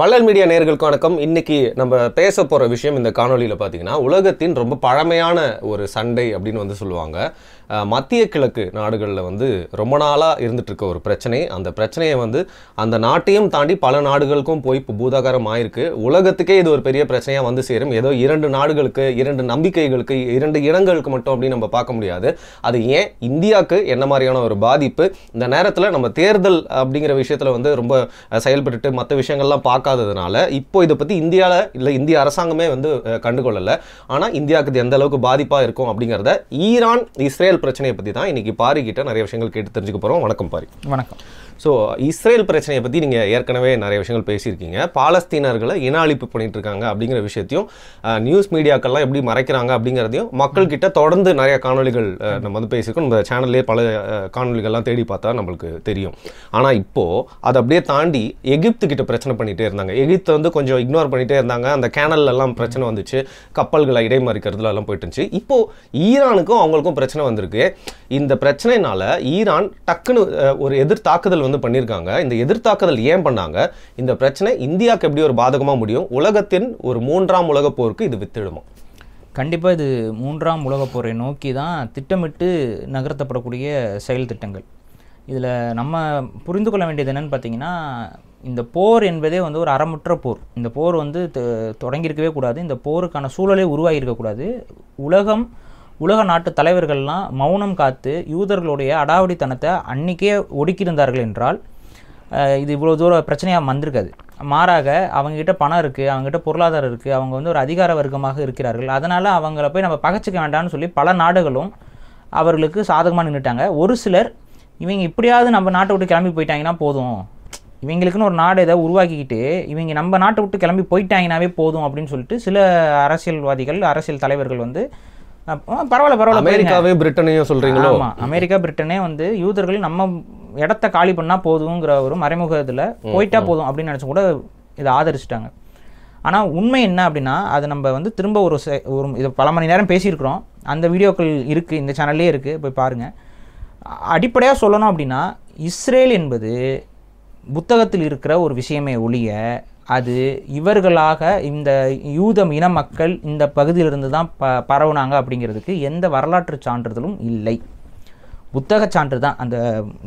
வள்ளல் மீடியா நேயர்களுக்கு வணக்கம். இன்னைக்கு நம்ம பேச போகிற விஷயம் இந்த காணொலியில் பார்த்தீங்கன்னா, உலகத்தின் ரொம்ப பழமையான ஒரு சண்டை அப்படின்னு வந்து சொல்லுவாங்க. மத்திய கிழக்கு நாடுகளில் ரொம்ப நாளாக இருந்துட்டு இருக்க ஒரு பிரச்சனை. அந்த பிரச்சனையை அந்த நாட்டையும் தாண்டி பல நாடுகளுக்கும் போய் இப்போ பூதாகாரம் ஆயிருக்கு. உலகத்துக்கே இது ஒரு பெரிய பிரச்சனையாக வந்து சேரும். ஏதோ 2 நாடுகளுக்கு, 2 நம்பிக்கைகளுக்கு, 2 இனங்களுக்கு மட்டும் அப்படின்னு நம்ம பார்க்க முடியாது. அது ஏன் இந்தியாவுக்கு என்ன மாதிரியான ஒரு பாதிப்பு, இந்த நேரத்தில் நம்ம தேர்தல் அப்படிங்கிற விஷயத்தில் ரொம்ப செயல்பட்டு மற்ற விஷயங்கள்லாம் பார்க்காததுனால இப்போ இதை பற்றி இந்தியாவில் இல்லை இந்திய அரசாங்கமே கண்டுகொள்ளலை. ஆனால் இந்தியாவுக்கு இது எந்த அளவுக்கு பாதிப்பாக இருக்கும் அப்படிங்கிறத ஈரான் இஸ்ரேல் பிரச்சனையை பற்றி தான் இன்னைக்கு பாரி கிட்ட நிறைய விஷயங்கள் கேட்டு தெரிஞ்சுக்க போகிறோம். வணக்கம் பாரி. வணக்கம். ஸோ இஸ்ரேல் பிரச்சனையை பற்றி நீங்கள் ஏற்கனவே நிறைய விஷயங்கள் பேசியிருக்கீங்க. பாலஸ்தீனர்களை இன அழிப்பு பண்ணிட்டு இருக்காங்க அப்படிங்கிற விஷயத்தையும், நியூஸ் மீடியாக்கள்லாம் எப்படி மறைக்கிறாங்க அப்படிங்கிறதையும் மக்கள்கிட்ட தொடர்ந்து நிறைய காணொலிகள் நம்ம பேசியிருக்கோம். நம்ம சேனல்லே பல காணொலிகள்லாம் தேடி பார்த்தா நம்மளுக்கு தெரியும். ஆனால் இப்போது அதை அப்படியே தாண்டி எகிப்து கிட்ட பிரச்சனை பண்ணிகிட்டே இருந்தாங்க. எகிப்து கொஞ்சம் இக்னோர் பண்ணிகிட்டே இருந்தாங்க. அந்த கேனல்லாம் பிரச்சனை வந்துச்சு, கப்பல்களை இடைமறிக்கிறதுல எல்லாம் போயிட்டு இருந்துச்சு. இப்போது ஈரானுக்கும் அவங்களுக்கும் பிரச்சனை வந்திருக்கு. இந்த பிரச்சனைனால ஈரான் டக்குன்னு ஒரு எதிர்த்தாக்குதல் பண்ணியிருக்காங்க. இந்த எதிர்த்தாக்குதல் ஏன் பண்ணாங்க? இந்த பிரச்சனை இந்தியாவுக்கு எப்படி ஒரு பாதகமாக முடியும்? உலகத்தின் ஒரு 3ஆம் உலகப் போருக்கு இது வித்திடுமா? கண்டிப்பாக இது 3ஆம் உலகப் போரை நோக்கி தான் திட்டமிட்டு நகர்த்தப்படக்கூடிய செயல் திட்டங்கள். இதில் நம்ம புரிந்து கொள்ள வேண்டியது என்னென்னு பார்த்தீங்கன்னா, இந்த போர் என்பதே ஒரு அறமுற்ற போர். இந்த போர் தொடங்கியிருக்கவே கூடாது. இந்த போருக்கான சூழலே உருவாகியிருக்கக்கூடாது. உலக நாட்டு தலைவர்கள்லாம் மௌனம் காத்து யூதர்களுடைய அடாவடித்தனத்தை அன்றைக்கே ஒடுக்கியிருந்தார்கள் என்றால் இது இவ்வளோ தூரம் பிரச்சனையாக வந்திருக்காது. மாறாக அவங்ககிட்ட பணம் இருக்குது, அவங்ககிட்ட பொருளாதாரம் இருக்குது, அவங்க ஒரு அதிகார வர்க்கமாக இருக்கிறார்கள். அதனால் அவங்கள போய் நம்ம பகைச்சிக்க வேண்டாம்னு சொல்லி பல நாடுகளும் அவர்களுக்கு சாதகமாக நின்றுட்டாங்க. ஒரு சிலர் இவங்க இப்படியாவது நம்ம நாட்டை விட்டு கிளம்பி போயிட்டாங்கன்னா போதும், இவங்களுக்குன்னு ஒரு நாடு ஏதாவது உருவாக்கிக்கிட்டு இவங்க நம்ம நாட்டை விட்டு கிளம்பி போயிட்டாங்கன்னாவே போதும் அப்படின்னு சொல்லிட்டு சில அரசியல்வாதிகள், அரசியல் தலைவர்கள் பரவாயில்ல அமெரிக்காவே பிரிட்டனையும் சொல்றீங்களோ? ஆமாம், அமெரிக்கா பிரிட்டனே யூதர்கள் நம்ம இடத்த காலி பண்ணால் போதுங்கிற ஒரு மறைமுக இதில் போயிட்டா போதும் அப்படின்னு நினச்சி கூட இதை ஆதரிச்சிட்டாங்க. ஆனால் உண்மை என்ன அப்படின்னா, அது நம்ம திரும்ப ஒரு இது பல மணி நேரம் பேசியிருக்கிறோம். அந்த வீடியோக்கள் இருக்குது, இந்த சேனல்லே இருக்குது, போய் பாருங்கள். அடிப்படையாக சொல்லணும் அப்படின்னா, இஸ்ரேல் என்பது புத்தகத்தில் இருக்கிற ஒரு விஷயமே ஒழிய அது இவர்களாக இந்த யூத இன மக்கள் இந்த பகுதியிலிருந்து தான் பரவுனாங்க அப்படிங்கிறதுக்கு எந்த வரலாற்று சான்றிதழும் இல்லை. புத்தக சான்று தான். அந்த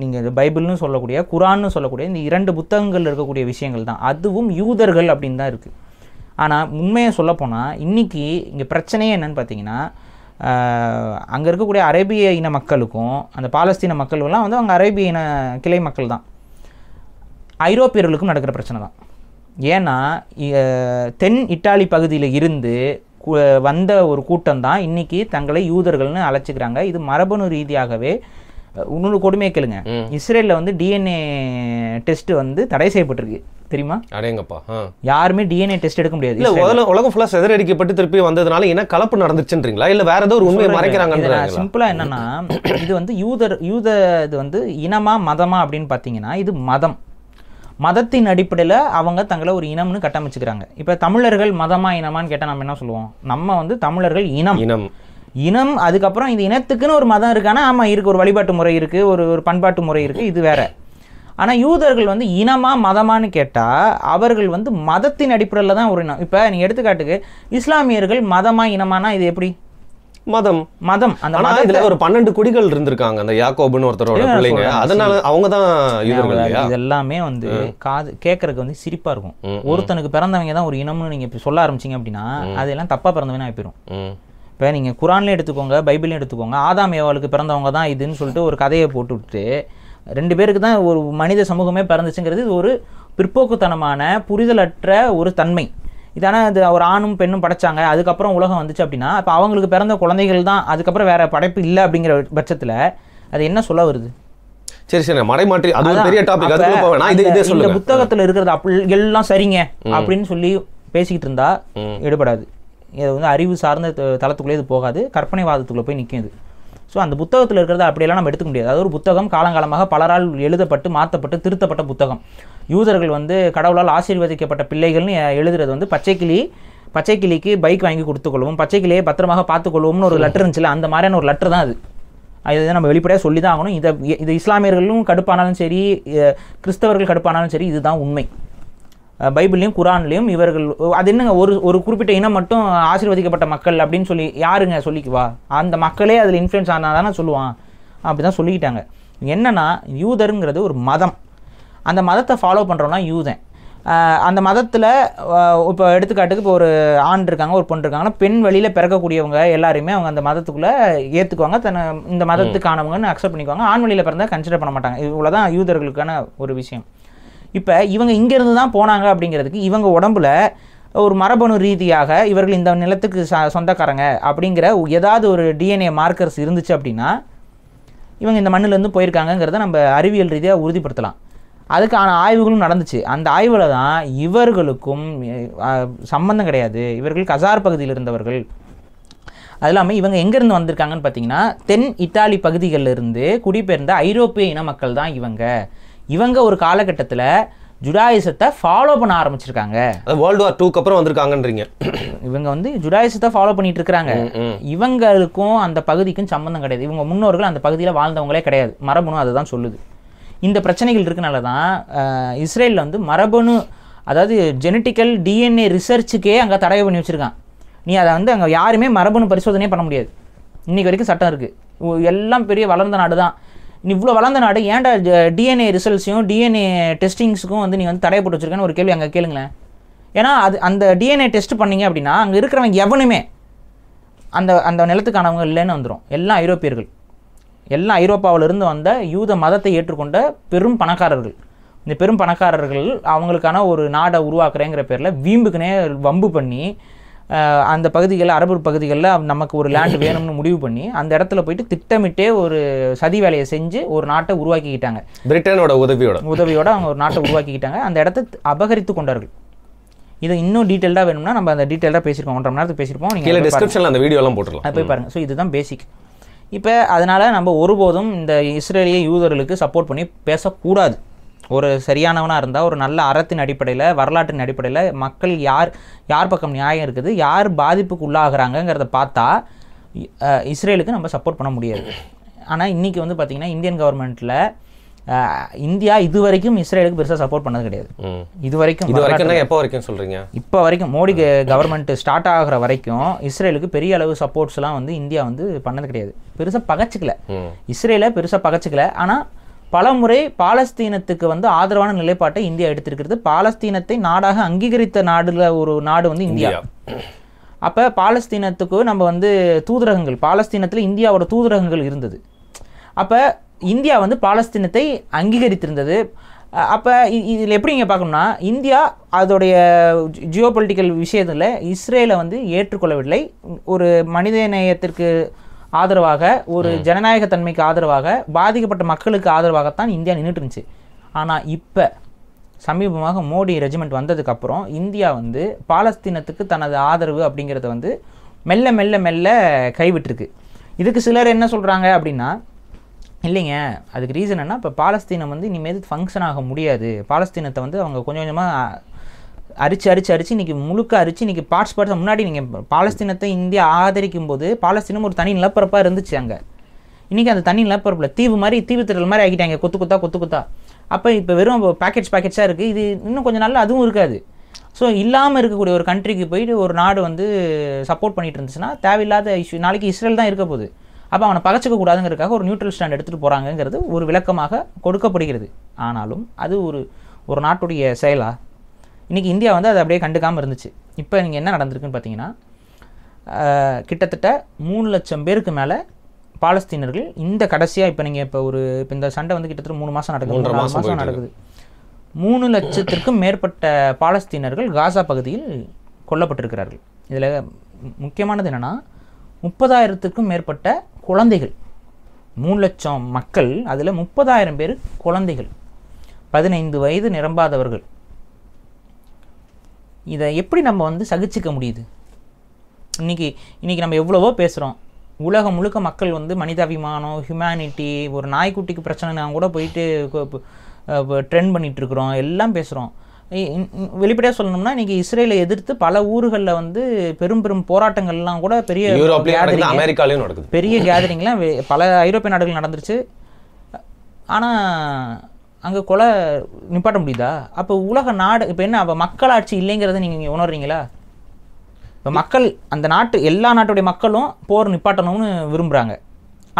நீங்கள் பைபிள்னு சொல்லக்கூடிய, குரான்னு சொல்லக்கூடிய இந்த 2 புத்தகங்கள் இருக்கக்கூடிய விஷயங்கள் தான். அதுவும் யூதர்கள் அப்படின்னு தான் இருக்குது. ஆனால் உண்மையை சொல்லப்போனால் இன்றைக்கி இங்கே பிரச்சனையே என்னென்னு பார்த்தீங்கன்னா, அங்கே இருக்கக்கூடிய அரேபிய இன மக்களுக்கும் அந்த பாலஸ்தீன மக்களுக்கெல்லாம் அவங்க அரேபிய இன கிளை மக்கள் தான். ஐரோப்பியர்களுக்கும் நடக்கிற பிரச்சனை தான். ஏன்னா தென் இட்டாலி பகுதியில் இருந்து வந்த ஒரு கூட்டம் தான் இன்றைக்கி தங்களை யூதர்கள்னு அழைச்சிக்கிறாங்க. இது மரபணு ரீதியாகவே இன்னொரு கொடுமையை கேளுங்க. இஸ்ரேலில் டிஎன்ஏ டெஸ்ட் தடை செய்யப்பட்டிருக்கு, தெரியுமா? அடேங்கப்பா. யாருமே டிஎன்ஏ டெஸ்ட் எடுக்க முடியாது. இல்ல உலகம் ஃபுல்லா சிதறடிக்கப்பட்டு திருப்பி வந்ததுனால என்ன கலப்பு நடந்துச்சுன்றீங்களா, இல்ல வேற ஏதோ ஒரு உண்மையை மறைக்கிறாங்க? சிம்பிளா என்னன்னா, இது யூத இது இனமா மதமா அப்படின்னு பார்த்தீங்கன்னா, இது மதத்தின் அடிப்படையில் அவங்க தங்களை ஒரு இனம்னு கட்டமைச்சுக்கிறாங்க. இப்போ தமிழர்கள் மதமா இனமான்னு கேட்டால் நம்ம என்ன சொல்லுவோம்? நம்ம தமிழர்கள் இனம். அதுக்கப்புறம் இந்த இனத்துக்குன்னு ஒரு மதம் இருக்கானா? ஆமாம் இருக்குது, ஒரு வழிபாட்டு முறை இருக்குது, ஒரு பண்பாட்டு முறை இருக்குது, இது வேற. ஆனால் யூதர்கள் இனமா மதமானு கேட்டால் அவர்கள் மதத்தின் அடிப்படையில் தான் ஒரு இனம். இப்போ நீங்கள் எடுத்துக்காட்டுக்கு இஸ்லாமியர்கள் மதமா இனமானா இது எப்படி? மதம். அந்த இதுல ஒரு 12 குடிகள் இருந்திருக்காங்க, அந்த யாக்கோபுன்னு ஒருத்தரோட பிள்ளைங்க. அதனால அவங்க தான் யூதர்கள். இது எல்லாமே காது கேட்கறதுக்கு சிரிப்பா இருக்கும். ஒருத்தனுக்கு பிறந்தவங்க தான் ஒரு இனம்னு நீங்க சொல்ல ஆரம்பிச்சிங்க அப்படின்னா அதெல்லாம் தப்பா பிறந்தவனா போயிடும். இப்போ நீங்க குரான்ல எடுத்துக்கோங்க, பைபிள்லையும் எடுத்துக்கோங்க, ஆதாம் ஏவாளுக்கு பிறந்தவங்க தான் இதுன்னு சொல்லிட்டு ஒரு கதையை போட்டு விட்டு 2 பேருக்கு தான் ஒரு மனித சமூகமே பிறந்துச்சுங்கிறது இது ஒரு பிற்போக்குத்தனமான புரிதலற்ற ஒரு தன்மை. இதான அது ஒரு ஆணும் பெண்ணும் படைச்சாங்க, அதுக்கப்புறம் உலகம் வந்துச்சு அப்படின்னா இப்போ அவங்களுக்கு பிறந்த குழந்தைகள் தான், அதுக்கப்புறம் வேற படைப்பு இல்லை அப்படிங்கிற பட்சத்தில் அது என்ன சொல்ல வருது? சரி மடைமாற்றி அது ஒரு பெரிய டாபிக். அதுக்குள்ள போவேனா, இதே சொல்லுங்க. இந்த புத்தகத்துல இருக்கிறது எல்லாம் சரிங்க அப்படின்னு சொல்லி பேசிக்கிட்டு இருந்தா எடுபடாது. இது அறிவு சார்ந்த தளத்துக்குள்ளே இது போகாது, கற்பனைவாதத்துக்குள்ள போய் நிற்கும் இது. ஸோ அந்த புத்தகத்தில் இருக்கிறத அப்படியெல்லாம் நம்ம எடுத்துக்க முடியாது. அது ஒரு புத்தகம், காலங்காலமாக பலரால் எழுதப்பட்டு மாற்றப்பட்டு திருத்தப்பட்ட புத்தகம். யூதர்கள் கடவுளால் ஆசீர்வதிக்கப்பட்ட பிள்ளைகள்னு எழுதுறது பச்சை கிளிக்கு பைக் வாங்கி கொடுத்துக்கொள்வோம், பச்சை கிளியை பத்திரமாக பார்த்துக்கொள்வோம்னு ஒரு லெட்டர் இருந்துச்சுல, அந்த மாதிரியான ஒரு லெட்டர் தான் அது. அதை நம்ம வெளிப்படையாக சொல்லி தான் ஆகணும். இது இஸ்லாமியர்களும் கடுப்பானாலும் சரி, கிறிஸ்தவர்கள் கடுப்பானாலும் சரி, இதுதான் உண்மை. பைபிள்லையும் குரான்லையும் இவர்கள் அது என்னங்க ஒரு குறிப்பிட்ட இனம் மட்டும் ஆசீர்வதிக்கப்பட்ட மக்கள் அப்படின்னு சொல்லி யாருங்க சொல்லிக்குவா? அந்த மக்களே அதில் இன்ஃப்ளூயன்ஸ் ஆனால் தானே சொல்லுவான். அப்படி தான் சொல்லிக்கிட்டாங்க. என்னென்னா யூதருங்கிறது ஒரு மதம். அந்த மதத்தை ஃபாலோ பண்ணுறோன்னா யூதன். அந்த மதத்தில் இப்போ எடுத்துக்காட்டுக்கு இப்போ ஒரு ஆண் இருக்காங்க, ஒரு பொண்ணு இருக்காங்கன்னா பெண் வழியில் பிறக்கக்கூடியவங்க எல்லாருமே அவங்க அந்த மதத்துக்குள்ளே ஏற்றுக்குவாங்க, இந்த மதத்துக்கானவங்கன்னு அக்செப்ட் பண்ணிக்குவாங்க. ஆண் வழியில் பிறந்தால் கன்சிடர் பண்ண மாட்டாங்க. இவ்வளோதான் யூதர்களுக்கான ஒரு விஷயம். இப்போ இவங்க இங்கேருந்து தான் போனாங்க அப்படிங்கிறதுக்கு இவங்க உடம்புல ஒரு மரபணு ரீதியாக இவர்கள் இந்த நிலத்துக்கு சொந்தக்காரங்க அப்படிங்கிற ஏதாவது ஒரு டிஎன்ஏ மார்க்கர்ஸ் இருந்துச்சு அப்படின்னா இவங்க இந்த மண்ணிலேருந்து போயிருக்காங்கங்கிறத நம்ம அறிவியல் ரீதியாக உறுதிப்படுத்தலாம். அதுக்கான ஆய்வுகளும் நடந்துச்சு. அந்த ஆய்வில் தான் இவர்களுக்கும் சம்பந்தம் கிடையாது, இவர்கள் கசார் பகுதியில் இருந்தவர்கள். அது இல்லாமல் இவங்க எங்கேருந்து வந்திருக்காங்கன்னு பார்த்தீங்கன்னா தென் இத்தாலி பகுதிகளில் இருந்து குடிபெயர்ந்த ஐரோப்பிய இன மக்கள் தான் இவங்க ஒரு காலகட்டத்தில் ஜுடாயிசத்தை ஃபாலோ பண்ண ஆரம்பிச்சிருக்காங்க. வேர்ல்டு வார் 2க்கு அப்புறம் வந்திருக்காங்கன்றீங்க. இவங்க வந்து ஜுடாயிசத்தை ஃபாலோ பண்ணிட்டு இருக்கிறாங்க. இவங்களுக்கும் அந்த பகுதிக்கும் சம்பந்தம் கிடையாது. இவங்க முன்னோர்கள் அந்த பகுதியில் வாழ்ந்தவங்களே கிடையாது. மரபணு அதுதான் சொல்லுது. இந்த பிரச்சனைகள் இருக்கனால தான் இஸ்ரேலில் வந்து மரபணு, அதாவது ஜெனட்டிக்கல் டிஎன்ஏ ரிசர்ச்சுக்கே அங்கே தடை பண்ணி வச்சுருக்கான். நீ அதை வந்து அங்கே யாருமே மரபணு பரிசோதனையே பண்ண முடியாது. இன்றைக்கி வரைக்கும் சட்டம் இருக்குது. எல்லாம் பெரிய வளர்ந்த நாடு தான். இவ்வளோ வளர்ந்த நாடு ஏன்டா டிஎன்ஏ ரிசல்ட்ஸையும் டிஎன்ஏ டெஸ்டிங்ஸுக்கும் வந்து நீ வந்து தடை போட்டு வச்சுருக்கேன்னு ஒரு கேள்வி அங்கே கேளுங்களேன். ஏன்னா அந்த டிஎன்ஏ டெஸ்ட் பண்ணிங்க அப்படின்னா அங்கே இருக்கிறவங்க எவனுமே அந்த நிலத்துக்கானவங்க இல்லைன்னு வந்துடும். எல்லாம் ஐரோப்பியர்கள், எல்லாம் ஐரோப்பாவிலிருந்து வந்த யூத மதத்தை ஏற்றுக்கொண்ட பெரும் பணக்காரர்கள். இந்த பெரும் பணக்காரர்கள் அவங்களுக்கான ஒரு நாடை உருவாக்குறேங்கிற பேரில் வீம்புக்குனே வம்பு பண்ணி அந்த பகுதிகளில், அரபு பகுதிகளில் நமக்கு ஒரு லேண்ட் வேணும்னு முடிவு பண்ணி அந்த இடத்துல போயிட்டு திட்டமிட்டே ஒரு சதி வேலையை செஞ்சு ஒரு நாட்டை உருவாக்கிக்கிட்டாங்க. பிரிட்டனோட உதவியோட அவங்க ஒரு நாட்டை உருவாக்கிக்கிட்டாங்க. அந்த இடத்தை அபகரித்து கொண்டார்கள். இது இன்னும் டீட்டெயில்டாக வேணும்னா நம்ம அந்த டீட்டெயிலாக பேசியிருக்கோம், 1.5 மணி நேரத்துக்கு பேசியிருப்போம். நீங்கள் டிஸ்கிரிப்ஷனில் அந்த வீடியோலாம் போட்டுடலாம், அது போய் பாருங்கள். ஸோ இதுதான் பேசிக். இப்போ அதனால் நம்ம ஒருபோதும் இந்த இஸ்ரேலிய யூதர்களுக்கு சப்போர்ட் பண்ணி பேசக்கூடாது. ஒரு சரியானவனாக இருந்தால் ஒரு நல்ல அறத்தின் அடிப்படையில், வரலாற்றின் அடிப்படையில் மக்கள் யார் பக்கம் நியாயம் இருக்குது, யார் பாதிப்புக்கு உள்ளாகிறாங்கங்கிறத பார்த்தா இஸ்ரேலுக்கு நம்ம சப்போர்ட் பண்ண முடியாது. ஆனால் இன்றைக்கி வந்து பார்த்திங்கன்னா இந்தியன் கவர்மெண்ட்டில் இந்தியா இது வரைக்கும் இஸ்ரேலுக்கு பெருசாக சப்போர்ட் பண்ணது கிடையாது. இது வரைக்கும் எப்போ வரைக்கும் சொல்கிறீங்க? இப்போ வரைக்கும் மோடி கவர்மெண்ட் ஸ்டார்ட் ஆகிற வரைக்கும் இஸ்ரேலுக்கு பெரிய அளவு சப்போர்ட்ஸ்லாம் வந்து இந்தியா வந்து பண்ணது கிடையாது. பெருசாக பகச்சிக்கல, இஸ்ரேலை பெருசாக பகச்சிக்கல. ஆனால் பல முறை பாலஸ்தீனத்துக்கு வந்து ஆதரவான நிலைப்பாட்டை இந்தியா எடுத்திருக்கிறது. பாலஸ்தீனத்தை நாடாக அங்கீகரித்த ஒரு நாடு வந்து இந்தியா. அப்போ பாலஸ்தீனத்துக்கு நம்ம வந்து தூதரகங்கள், பாலஸ்தீனத்தில் இந்தியாவோட தூதரகங்கள் இருந்தது. அப்போ இந்தியா வந்து பாலஸ்தீனத்தை அங்கீகரித்திருந்தது. அப்போ இதில் எப்படி நீங்கள் பார்க்கணும்னா இந்தியா அதோடைய ஜியோ பொலிட்டிக்கல் விஷயத்தில் இஸ்ரேலை வந்து ஏற்றுக்கொள்ளவில்லை. ஒரு மனிதநேயத்திற்கு ஆதரவாக, ஒரு ஜனநாயக தன்மைக்கு ஆதரவாக, பாதிக்கப்பட்ட மக்களுக்கு ஆதரவாகத்தான் இந்தியா நின்றுட்டு இருந்துச்சு. ஆனால் இப்போ சமீபமாக மோடி ரெஜிமெண்ட் வந்ததுக்கப்புறம் இந்தியா வந்து பாலஸ்தீனத்துக்கு தனது ஆதரவு அப்படிங்கிறத வந்து மெல்ல மெல்ல மெல்ல கைவிட்டிருக்கு. இதுக்கு சிலர் என்ன சொல்கிறாங்க அப்படின்னா, இல்லைங்க அதுக்கு ரீசன் என்ன, இப்போ பாலஸ்தீனம் வந்து இனிமேல் ஃபங்க்ஷன் ஆக முடியாது, பாலஸ்தீனத்தை வந்து அவங்க கொஞ்சம் கொஞ்சமாக அரிச்சு இன்றைக்கி முழுக்க அரிச்சு இன்றைக்கி பார்ட்ஸ் முன்னாடி நீங்கள் பாலஸ்தீனத்தை இந்தியா ஆதரிக்கும் போது பாலஸ்தீனம் ஒரு தனி நிலப்பரப்பாக இருந்துச்சு. அங்கே இன்றைக்கி அந்த தனி நிலப்பரப்பில் தீவு திடல் மாதிரி ஆகிட்டாங்க, கொத்து கொத்தா. அப்போ இப்போ வெறும் பேக்கெட்ஸாக இருக்குது. இது இன்னும் கொஞ்சம் நாளில் அதுவும் இருக்காது. ஸோ இல்லாமல் இருக்கக்கூடிய ஒரு கண்ட்ரிக்கு போயிட்டு ஒரு நாடு வந்து சப்போர்ட் பண்ணிட்டு இருந்துச்சுன்னா தேவையில்லாத இஷ்யூ. நாளைக்கு இஸ்ரேல் தான் இருக்க போகுது. அப்போ அவனை பகச்சிக்க கூடாதுங்கிறதுக்காக ஒரு நியூட்ரல் ஸ்டாண்ட் எடுத்துகிட்டு போகிறாங்கிறது ஒரு விளக்கமாக கொடுக்கப்படுகிறது. ஆனாலும் அது ஒரு நாட்டுடைய செயலா? இன்றைக்கி இந்தியா வந்து அதை அப்படியே கண்டுக்காமல் இருந்துச்சு. இப்போ நீங்கள் என்ன நடந்திருக்குன்னு பார்த்தீங்கன்னா, கிட்டத்தட்ட 3 லட்சம் பேருக்கு மேலே பாலஸ்தீனர்கள் இந்த கடைசியாக இப்போ இந்த சண்டை வந்து கிட்டத்தட்ட 3 மாதம் நடக்குது, 3 மாதம் நடக்குது. 3 லட்சத்திற்கும் மேற்பட்ட பாலஸ்தீனர்கள் காசா பகுதியில் கொல்லப்பட்டிருக்கிறார்கள். இதில் முக்கியமானது என்னென்னா 30,000க்கும் மேற்பட்ட குழந்தைகள். 3 லட்சம் மக்கள், அதில் 30,000 பேர் குழந்தைகள், 15 வயது நிரம்பாதவர்கள். இதை எப்படி நம்ம வந்து சகிச்சிக்க முடியுது? இன்றைக்கி நம்ம எவ்வளவோ பேசுகிறோம். உலகம் முழுக்க மக்கள் வந்து மனிதாபிமானம், ஹியூமனிட்டி, ஒரு நாய்க்குட்டிக்கு பிரச்சனை கூட போயிட்டு ட்ரெண்ட் பண்ணிகிட்ருக்குறோம், எல்லாம் பேசுகிறோம். வெளிப்படையாக சொல்லணும்னா இன்றைக்கி இஸ்ரேலை எதிர்த்து பல ஊர்களில் வந்து பெரும் போராட்டங்கள்லாம் கூட பெரிய கேதரிங்லாம் பல ஐரோப்பிய நாடுகள் நடந்துருச்சு. ஆனால் அங்கே கொலை நிப்பாட்ட முடியுதா? அப்போ உலக நாடு இப்போ என்ன, அப்போ மக்களாட்சி இல்லைங்கிறத நீங்கள் உணர்றீங்களா? இப்போ மக்கள் அந்த நாட்டு எல்லா நாட்டுடைய மக்களும் போர் நிப்பாட்டணும்னு விரும்புகிறாங்க.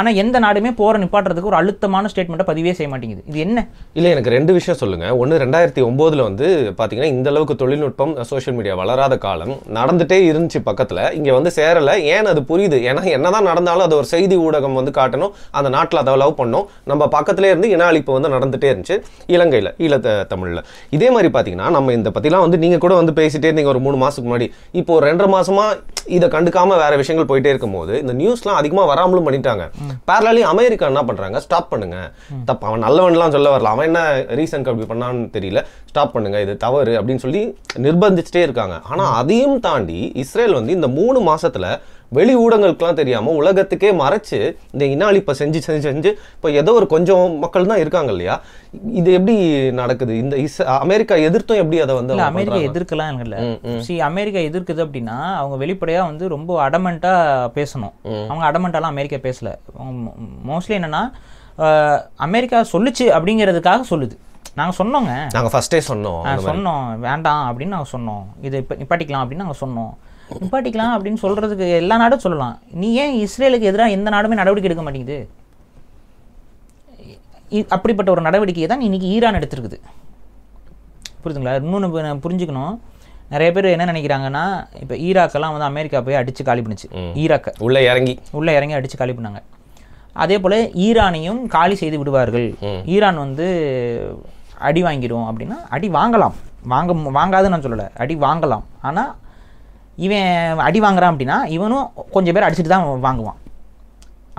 ஆனால் எந்த நாடுமே போரை நிப்பாட்டுறதுக்கு ஒரு அழுத்தமான ஸ்டேட்மெண்ட்டை பதிவே செய்ய மாட்டேங்குது. இது என்ன? இல்லை, எனக்கு 2 விஷயம் சொல்லுங்கள். ஒன்று, 2009 வந்து பார்த்தீங்கன்னா இந்த அளவுக்கு தொழில்நுட்பம் சோஷியல் மீடியா வளராத காலம் நடந்துகிட்டே இருந்துச்சு பக்கத்தில். இங்கே வந்து சேரலை. ஏன் அது புரியுது. ஏன்னா என்னதான் நடந்தாலும் அது ஒரு செய்தி ஊடகம் வந்து காட்டணும், அந்த நாட்டில் அதை லவ் பண்ணணும். நம்ம பக்கத்துலேயே இருந்து இன அழிப்பு வந்து நடந்துகிட்டே இருந்துச்சு இலங்கையில், தமிழில். இதே மாதிரி பார்த்தீங்கன்னா நம்ம இந்த பற்றிலாம் வந்து நீங்கள் கூட வந்து பேசிகிட்டே இருந்தீங்க ஒரு 3 மாதத்துக்கு முன்னாடி. இப்போ ஒரு 2.5 மாதமாக இதை கண்டுக்காமல் வேறு விஷயங்கள் போயிட்டே இருக்கும்போது இந்த நியூஸ்லாம் அதிகமாக வராமலும் பண்ணிட்டாங்க. பேரலி அமெரிக்கா என்ன பண்றாங்க, ஸ்டாப் பண்ணுங்க, தப்பு, அவன் நல்லவன்லாம் சொல்ல வரல, அவன் என்ன ரீசனுக்கு அப்படி பண்ணான்னு தெரியல, ஸ்டாப் பண்ணுங்க, இது தவறு அப்படின்னு சொல்லி நிர்பந்திச்சுட்டே இருக்காங்க. ஆனா அதையும் தாண்டி இஸ்ரேல் வந்து இந்த 3 மாசத்துல வெளி ஊடகங்களுக்குலாம் தெரியாம உலகத்துக்கே மறைச்சு இந்த இன அழிப்பை செஞ்சு இப்போ ஏதோ ஒரு கொஞ்சம் மக்கள் தான் இருக்காங்க இல்லையா? இது எப்படி நடக்குது? இந்த அமெரிக்கா எதிர்த்தும் எப்படி அதை வந்து அமெரிக்கா எதிர்க்கலாம் இல்லை. அமெரிக்கா எதிர்க்குது அப்படின்னா அவங்க வெளிப்படையா வந்து ரொம்ப அடமெண்டா பேசணும். அவங்க அடமெண்டாலாம் அமெரிக்கா பேசல. மோஸ்ட்லி என்னன்னா அமெரிக்கா சொல்லுச்சு அப்படிங்கிறதுக்காக சொல்லுது. நாங்கள் சொன்னோங்க, நாங்கள் ஃபர்ஸ்டே சொன்னோம் வேண்டாம் அப்படின்னு நாங்கள் சொன்னோம், இதை இப்போ நிப்பாட்டிக்கலாம் அப்படின்னு நாங்கள் சொன்னோம். நிப்பாட்டிக்கலாம் அப்படின்னு சொல்கிறதுக்கு எல்லா நாடும் சொல்லலாம். நீ ஏன் இஸ்ரேலுக்கு எதிராக எந்த நாடுமே நடவடிக்கை எடுக்க மாட்டேங்குது? அப்படிப்பட்ட ஒரு நடவடிக்கையை தான் இன்னைக்கு ஈரான் எடுத்துருக்குது. புரியுதுங்களா? இன்னொன்று புரிஞ்சுக்கணும். நிறைய பேர் என்ன நினைக்கிறாங்கன்னா, இப்போ ஈராக்கெல்லாம் வந்து அமெரிக்கா போய் அடித்து காலி பண்ணிச்சு. ஈராக்கை உள்ளே இறங்கி அடித்து காலி பண்ணாங்க. அதே போல் ஈரானையும் காலி செய்து விடுவார்கள். ஈரான் வந்து அடி வாங்கிடும் அப்படின்னா அடி வாங்கலாம், வாங்காதுன்னு நான் சொல்லலை, அடி வாங்கலாம். ஆனால் இவன் அடி வாங்குறான் அப்படின்னா இவனும் கொஞ்சம் பேர் அடிச்சுட்டு தான் வாங்குவான்.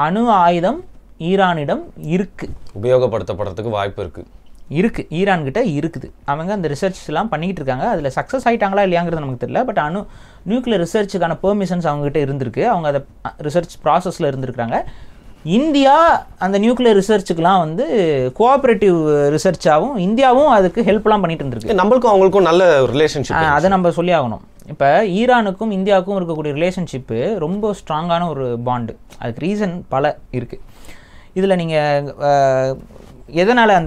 அணு ஆயுதம் ஈரானிடம் இருக்குது, உபயோகப்படுத்தப்படுறதுக்கு வாய்ப்பு இருக்குது, ஈரான்கிட்ட இருக்குது. அவங்க அந்த ரிசர்ச்லாம் பண்ணிக்கிட்டு இருக்காங்க. அதில் சக்ஸஸ் ஆகிட்டாங்களா இல்லையாங்கிறது நமக்கு தெரியல. பட் நியூக்ளியர் ரிசர்ச்சுக்கான பெர்மிஷன்ஸ் அவங்ககிட்ட இருந்திருக்கு. அவங்க அதை ரிசர்ச் ப்ராசஸில் இருந்திருக்கிறாங்க. இந்தியா அந்த நியூக்ளியர் ரிசர்ச்சுக்கெலாம் வந்து கோஆப்ரேட்டிவ் ரிசர்ச்சாகவும் இந்தியாவும் அதுக்கு ஹெல்ப்லாம் பண்ணிட்டு இருந்திருக்கு. நம்மளுக்கும் அவங்களுக்கும் நல்ல ரிலேஷன்ஷிப், அதை நம்ம சொல்லி ஆகணும். இப்போ ஈரானுக்கும் இந்தியாவுக்கும் இருக்கக்கூடிய ரிலேஷன்ஷிப்பு ரொம்ப ஸ்ட்ராங்கான ஒரு பாண்டு. அதுக்கு ரீசன் பல இருக்குது. இதில் நீங்கள் எதனால்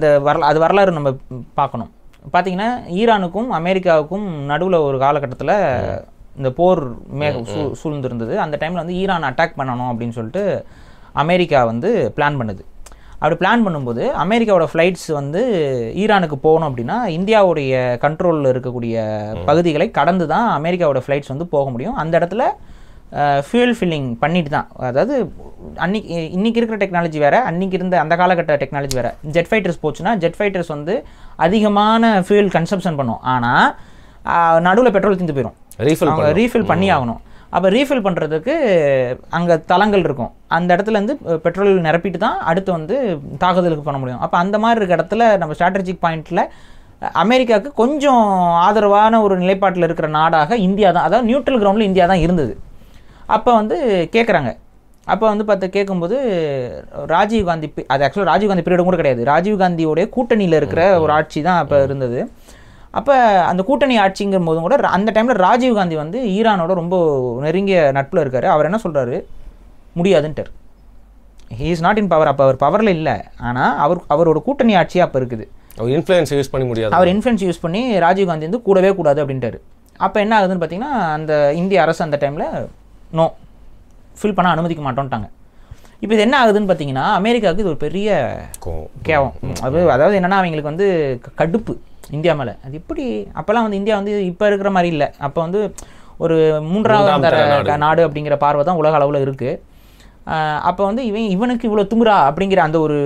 அது வரலாறு நம்ம பார்க்கணும். பார்த்தீங்கன்னா ஈரானுக்கும் அமெரிக்காவுக்கும் நடுவில் ஒரு காலகட்டத்தில் இந்த போர் சூழ்ந்திருந்தது. அந்த டைமில் வந்து ஈரான் அட்டாக் பண்ணணும் அப்படின்னு சொல்லிட்டு அமெரிக்கா வந்து பிளான் பண்ணுது. அப்படி பிளான் பண்ணும்போது அமெரிக்காவோட ஃப்ளைட்ஸ் வந்து ஈரானுக்கு போகணும் அப்படின்னா இந்தியாவுடைய கண்ட்ரோலில் இருக்கக்கூடிய பகுதிகளை கடந்து தான் அமெரிக்காவோட ஃப்ளைட்ஸ் வந்து போக முடியும். அந்த இடத்துல ஃபியூல் ஃபில்லிங் பண்ணிட்டு தான், அதாவது இன்றைக்கி இருக்கிற டெக்னாலஜி வேறு, அன்றைக்கி இருந்த அந்த காலகட்ட டெக்னாலஜி வேறு. ஜெட் ஃபைட்டர்ஸ் போச்சுன்னா ஜெட் ஃபைட்டர்ஸ் வந்து அதிகமான ஃபியூல் கன்சப்ஷன் பண்ணும். ஆனால் நடுவில் பெட்ரோல் தீர்ந்து போயிடும், ரீஃபில் பண்ணி ஆகணும். அப்போ ரீஃபில் பண்ணுறதுக்கு அங்கே தளங்கள் இருக்கும். அந்த இடத்துலேருந்து பெட்ரோல் நிரப்பிட்டு தான் அடுத்து வந்து தாக்குதலுக்கு பண்ண முடியும். அப்போ அந்த மாதிரி இருக்க இடத்துல நம்ம ஸ்ட்ராட்டஜிக் பாயிண்டில் அமெரிக்காவுக்கு கொஞ்சம் ஆதரவான ஒரு நிலைப்பாட்டில் இருக்கிற நாடாக இந்தியா தான், அதாவது நியூட்ரல் கிரவுண்டில் இந்தியா தான் இருந்தது. அப்போ வந்து கேட்குறாங்க. அப்போ வந்து கேட்கும்போது ராஜீவ்காந்தி, அது ஆக்சுவலாக ராஜீவ்காந்தி பீரியடும் கூட கிடையாது, ராஜீவ்காந்தியோடைய கூட்டணியில் இருக்கிற ஒரு ஆட்சி தான் அப்போ இருந்தது. அப்போ அந்த கூட்டணி ஆட்சிங்கும் போதும் கூட அந்த டைமில் ராஜீவ்காந்தி வந்து ஈரானோட ரொம்ப நெருங்கிய நட்பில் இருக்கார். அவர் என்ன சொல்கிறாரு, முடியாதுன்ட்டார். He is not in power. அப்போ அவர் பவரில் இல்லை, ஆனால் அவரோட கூட்டணி ஆட்சியாக அப்போ இருக்குது. அவர் இன்ஃப்ளூயன்ஸ் யூஸ் பண்ணி முடியாது. அவர் இன்ஃப்ளூயன்ஸ் யூஸ் பண்ணி ராஜீவ்காந்தி வந்து கூடவே கூடாது அப்படின்ட்டார். அப்போ என்ன ஆகுதுன்னு பார்த்தீங்கன்னா, அந்த இந்திய அரசு அந்த டைமில் நோ ஃபில் பண்ண அனுமதிக்க மாட்டோன்ட்டாங்க. இப்போ இது என்ன ஆகுதுன்னு பார்த்தீங்கன்னா, அமெரிக்காவுக்கு இது ஒரு பெரிய கேவம். அதாவது என்னென்னா, அவங்களுக்கு வந்து கடுப்பு இந்தியா மேலே. அது எப்படி, அப்போல்லாம் வந்து இந்தியா வந்து இப்போ இருக்கிற மாதிரி இல்லை. அப்போ வந்து ஒரு 3வது நாடு அப்படிங்கிற பார்வை தான் உலக அளவில் இருக்குது. அப்போ வந்து இவனுக்கு இவ்வளோ திமிரா அப்படிங்கிற அந்த ஒரு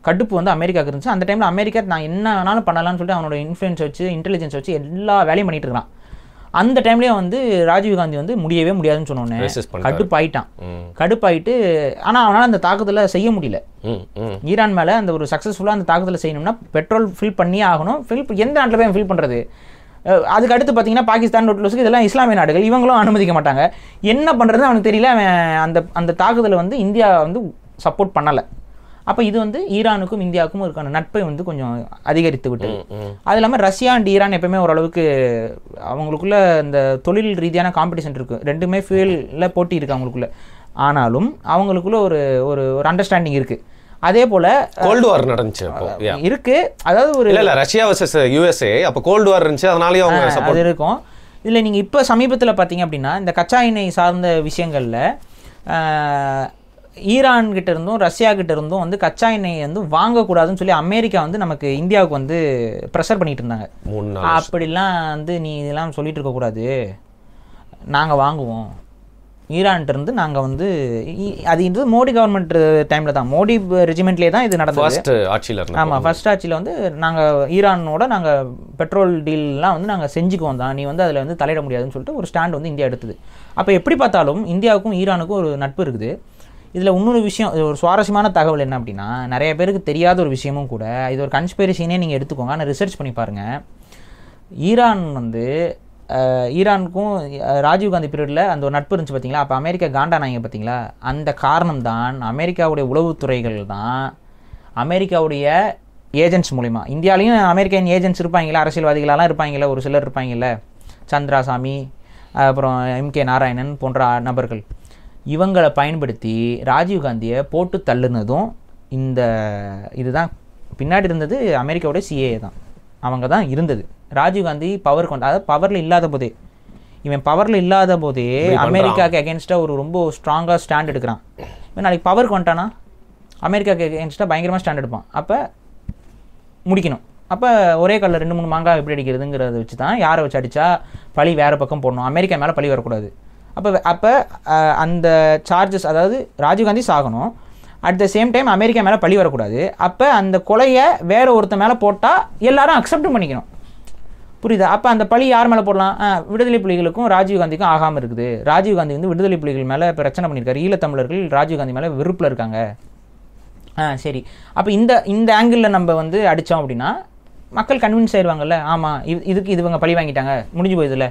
கடுப்பு வந்து அமெரிக்காவுக்கு இருந்துச்சு. அந்த டைமில் அமெரிக்கா நான் என்ன வேணாலும் பண்ணலாம்னு சொல்லிட்டு அவனோட இன்ஃப்ளூயன்ஸ் வச்சு, இன்டெலிஜென்ஸ் வச்சு எல்லா வேலையும் பண்ணிட்டு இருக்கான். அந்த டைம்லேயே வந்து ராஜீவ்காந்தி வந்து முடியவே முடியாதுன்னு சொன்னோன்னே கடுப்பாயிட்டு, ஆனால் அவனால் அந்த தாக்குதலை செய்ய முடியல. ஈரான் மேலே அந்த ஒரு சக்ஸஸ்ஃபுல்லாக அந்த தாக்குதலை செய்யணும்னா பெட்ரோல் ஃபில் பண்ணியே ஆகணும். எந்த நாட்டில் போய் ஃபில் பண்ணுறது? அதுக்கு அடுத்து பார்த்தீங்கன்னா பாகிஸ்தான், நோட்லோஸுக்கு இதெல்லாம் இஸ்லாமிய நாடுகள், இவங்களும் அனுமதிக்க மாட்டாங்க. என்ன பண்ணுறதுன்னு அவனுக்கு தெரியல. அந்த தாக்குதலை வந்து இந்தியா வந்து சப்போர்ட் பண்ணலை. அப்போ இது வந்து ஈரானுக்கும் இந்தியாவுக்கும் இருக்கான நட்பை வந்து கொஞ்சம் அதிகரித்து விட்டு, அது இல்லாமல் ரஷ்யா அண்ட் ஈரான் எப்பவுமே ஓரளவுக்கு அவங்களுக்குள்ள இந்த தொழில் ரீதியான காம்படிஷன் இருக்குது. ரெண்டுமே ஃபியூலில் போட்டி இருக்குது அவங்களுக்குள்ள. ஆனாலும் அவங்களுக்குள்ள ஒரு ஒரு அண்டர்ஸ்டாண்டிங் இருக்குது. அதே போல் கோல்டு வார் நடந்துச்சு அப்போ. இருக்கு, அதாவது ஒரு இல்ல ரஷ்யா வர்சஸ் யுஎஸ்ஏ அப்போ கோல்டு வார் இருந்துச்சு, அதனாலயே அவங்க அது சப்போர்ட் இருக்கும். இதில் நீங்கள் இப்போ சமீபத்தில் பார்த்தீங்க அப்படின்னா இந்த கச்சா எண்ணெய் சார்ந்த விஷயங்களில் ஈரான் கிட்ட இருந்தும் ரஷ்யா கிட்ட இருந்தும் வந்து கச்சா எண்ணெய் வந்து வாங்கக்கூடாதுன்னு சொல்லி அமெரிக்கா வந்து நமக்கு இந்தியாவுக்கு வந்து ப்ரெஷர் பண்ணிட்டு இருந்தாங்க. அப்படிலாம் வந்து நீ இதெல்லாம் சொல்லிட்டு இருக்கக்கூடாது, நாங்கள் வாங்குவோம் ஈரான்ட்டு இருந்து. நாங்கள் வந்து அது இது மோடி கவர்மெண்ட் டைமில் தான், மோடி ரெஜிமெண்ட்லேயே தான் இது நடந்தது, ஃபர்ஸ்ட் ஆட்சியில். ஆமாம், ஃபர்ஸ்ட் ஆட்சியில் வந்து நாங்கள் ஈரானோட நாங்கள் பெட்ரோல் டீல்லாம் வந்து நாங்கள் செஞ்சுக்குவோம் தான், நீ வந்து அதில் வந்து தலையிட முடியாதுன்னு சொல்லிட்டு ஒரு ஸ்டாண்ட் வந்து இந்தியா எடுத்தது. அப்போ எப்படி பார்த்தாலும் இந்தியாவுக்கும் ஈரானுக்கும் ஒரு நட்பு இருக்குது. இதில் இன்னொரு விஷயம், ஒரு சுவாரஸ்யமான தகவல் என்ன அப்படின்னா, நிறைய பேருக்கு தெரியாத ஒரு விஷயமும் கூட, இது ஒரு கன்ஸ்பிரசினே நீங்கள் எடுத்துக்கோங்க, ஆனால் ரிசர்ச் பண்ணி பாருங்கள். ஈரான் வந்து ஈரானுக்கும் ராஜீவ்காந்தி பீரியடில் அந்த ஒரு நட்பு இருந்துச்சு பார்த்தீங்களா, அப்போ அமெரிக்கா காண்டானாங்க பார்த்தீங்களா, அந்த காரணம் தான் அமெரிக்காவுடைய உளவுத்துறைகள் தான் அமெரிக்காவுடைய ஏஜென்ட்ஸ் மூலிமா, இந்தியாவிலையும் அமெரிக்கன் ஏஜென்ட்ஸ் இருப்பாங்களா, அரசியல்வாதிகளெல்லாம் இருப்பாங்களா, ஒரு சிலர் இருப்பாங்கல்ல, சந்திராசாமி, அப்புறம் எம்கே நாராயணன் போன்ற நபர்கள், இவங்களை பயன்படுத்தி ராஜீவ்காந்தியை போட்டு தள்ளுனதும் இந்த இதுதான் பின்னாடி இருந்தது. அமெரிக்காவுடைய சிஏஏ தான், அவங்க தான் இருந்தது. ராஜீவ்காந்தி பவர் கொண்ட, அதாவது பவரில் இல்லாத போதே, இவன் பவரில் இல்லாத போதே அமெரிக்காவுக்கு அகேன்ஸ்டாக ஒரு ரொம்ப ஸ்ட்ராங்காக ஸ்டாண்ட் எடுக்கிறான். இவன் நாளைக்கு பவருக்கு வந்துட்டானா அமெரிக்காவுக்கு அகேன்ஸ்டாக பயங்கரமாக ஸ்டாண்ட் எடுப்பான். அப்போ முடிக்கணும். அப்போ ஒரே கல்லில் 2-3 மாங்காய் எப்படி அடிக்கிறதுங்கிறத வச்சு தான் யாரை வச்சு அடித்தா பழி வேறு பக்கம் போடணும், அமெரிக்கா மேலே பழி வரக்கூடாது. அப்போ அந்த சார்ஜஸ், அதாவது ராஜீவ்காந்தி சாகணும், at the same time America மேலே பழி வரக்கூடாது. அப்போ அந்த கொலையை வேற ஒருத்த மேலே போட்டால் எல்லாரும் அக்செப்ட் பண்ணிக்கணும், புரியுதா? அப்போ அந்த பழி யார் மேலே போடலாம்? விடுதலை புலிகளுக்கும் ராஜீவ்காந்திக்கும் ஆகாமல் இருக்குது. ராஜீவ்காந்தி வந்து விடுதலை புலிகள் மேலே பிரச்சனை பண்ணியிருக்காரு, ஈழத்தமிழர்கள் ராஜீவ்காந்தி மேலே வெறுப்பில் இருக்காங்க. சரி, அப்போ இந்த ஆங்கிளில் நம்ம வந்து அடித்தோம் அப்படின்னா மக்கள் கன்வின்ஸ் ஆயிடுவாங்கல்ல, ஆமாம் இதுக்கு இவங்க பழி வாங்கிட்டாங்க, முடிஞ்சு போயிடுதுல.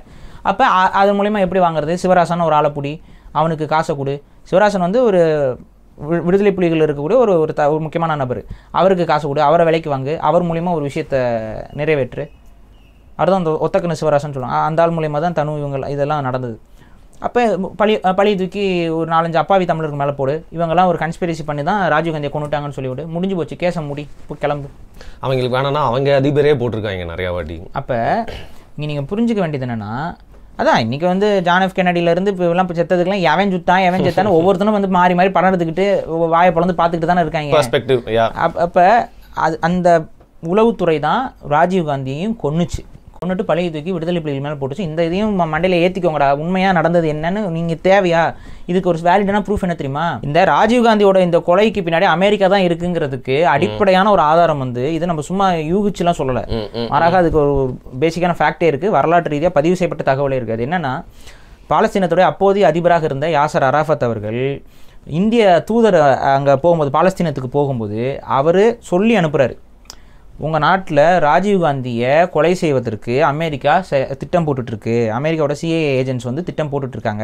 அப்போ அதன் மூலிமா எப்படி வாங்குறது? சிவராசன் ஒரு ஆளை பிடி, அவனுக்கு காசை கொடு. சிவராசன் வந்து ஒரு விடுதலை புலிகள் இருக்கக்கூடிய ஒரு முக்கியமான நபர், அவருக்கு காசு கொடு, அவரை விலைக்கு வாங்கு, அவர் மூலிமா ஒரு விஷயத்தை நிறைவேற்று. அதுதான் அந்த ஒத்தக்கண்ணு சிவராசன் சொல்லுவாங்க. அந்த ஆள் மூலிமா தான் தனு இவங்க இதெல்லாம் நடந்தது. அப்போ பழி தூக்கி ஒரு 4-5 அப்பாவி தமிழருக்கு மேலே போடு, இவங்கெல்லாம் ஒரு கன்ஸ்பிரசி பண்ணி தான் ராஜீவ்காந்தியை கொண்டுட்டாங்கன்னு சொல்லிவிடு, முடிஞ்சு போச்சு, கேஸை மூடி கிளம்பு. அவங்களுக்கு வேணான்னா அவங்க அதிபரே போட்டிருக்காங்க நிறையா வாட்டி. அப்போ இங்கே நீங்கள் புரிஞ்சுக்க வேண்டியது என்னென்னா, அதான் இன்றைக்கி வந்து ஜான் எஃப் கென்னடியிலேருந்து இப்போ எல்லாம் செத்ததுக்கெல்லாம் எவன் செத்தான்னு ஒவ்வொருத்தனும் வந்து மாறி மாறி படம் எடுத்துக்கிட்டு வாயை பிளந்து பார்த்துக்கிட்டு தானே இருக்காங்க. அப்போ அந்த உளவுத்துறை தான் ராஜீவ்காந்தியையும் கொன்னுட்டு பழைய தூக்கி விடுதலை புலிகள் மேலே போட்டுச்சு. இந்த இதையும் மண்டையில் ஏற்றிக்கோங்கடா, உண்மையாக நடந்தது என்னன்னு நீங்கள் தேவையா? இதுக்கு ஒரு வேலிடான ப்ரூஃப் என்ன தெரியுமா? இந்த ராஜீவ்காந்தியோட இந்த கொலைக்கு பின்னாடி அமெரிக்கா தான் இருக்குங்கிறதுக்கு அடிப்படையான ஒரு ஆதாரம் வந்து இது நம்ம சும்மா யூகிச்சுலாம் சொல்லலை, மாறாக அதுக்கு ஒரு பேசிக்கான ஃபேக்டே இருக்குது, வரலாற்று ரீதியாக பதிவு செய்யப்பட்ட தகவலே இருக்குது. அது என்னென்னா, பாலஸ்தீனத்துடைய அப்போதைய அதிபராக இருந்த யாசர் அரஃபத் அவர்கள் இந்திய தூதர் அங்கே போகும்போது, பாலஸ்தீனத்துக்கு போகும்போது அவர் சொல்லி அனுப்புகிறாரு, உங்கள் நாட்டில் ராஜீவ்காந்தியை கொலை செய்வதற்கு அமெரிக்கா திட்டம் போட்டுட்ருக்கு, அமெரிக்காவோட சிஏஏ ஏஜென்ட்ஸ் வந்து திட்டம் போட்டுட்ருக்காங்க,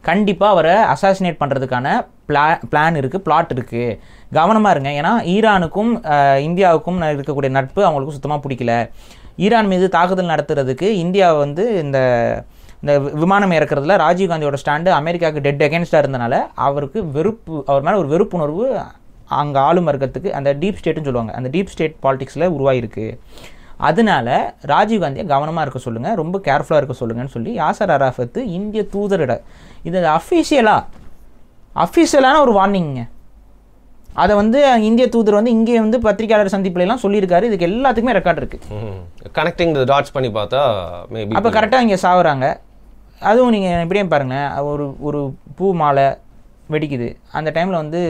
கண்டிப்பாக அவரை அசாசினேட் பண்ணுறதுக்கான பிளான் இருக்குது, பிளாட் இருக்குது, கவனமாக இருங்க. ஏன்னா ஈரானுக்கும் இந்தியாவுக்கும் இருக்கக்கூடிய நட்பு அவங்களுக்கு சுத்தமாக பிடிக்கல. ஈரான் மீது தாக்குதல் நடத்துறதுக்கு இந்தியா வந்து இந்த விமானம் இறக்குறதுல ராஜீவ்காந்தியோட ஸ்டாண்டு அமெரிக்காவுக்கு டெட் அகேன்ஸ்டாக இருந்தனால அவருக்கு அவர் மேலே ஒரு வெறுப்புணர்வு அங்கே ஆளும் வர்க்கத்துக்கு, அந்த டீப் ஸ்டேட்டுன்னு சொல்லுவாங்க, அந்த டீப் ஸ்டேட் பாலிடிக்ஸில் உருவாயிருக்கு. அதனால ராஜீவ்காந்தியை கவனமாக இருக்க சொல்லுங்கள், ரொம்ப கேர்ஃபுல்லாக இருக்க சொல்லுங்கன்னு சொல்லி யாசர் அரஃபத் இந்திய தூதரிட இது அஃபீஷியலான ஒரு வார்னிங்க. அதை வந்து இந்திய தூதர் வந்து இங்கே வந்து பத்திரிகையாளர் சந்திப்புலாம் சொல்லியிருக்காரு. இதுக்கு எல்லாத்துக்குமே ரெக்கார்ட் இருக்குது. கனெக்டிங் தி டாட்ஸ் பண்ணி பார்த்தா மேபி அப்போ கரெக்டாக இங்கே சாகுறாங்க. அதுவும் நீங்கள் இப்படியே பாருங்கள், ஒரு பூ மாலை வெடிக்குது, அந்த டைமில் வந்து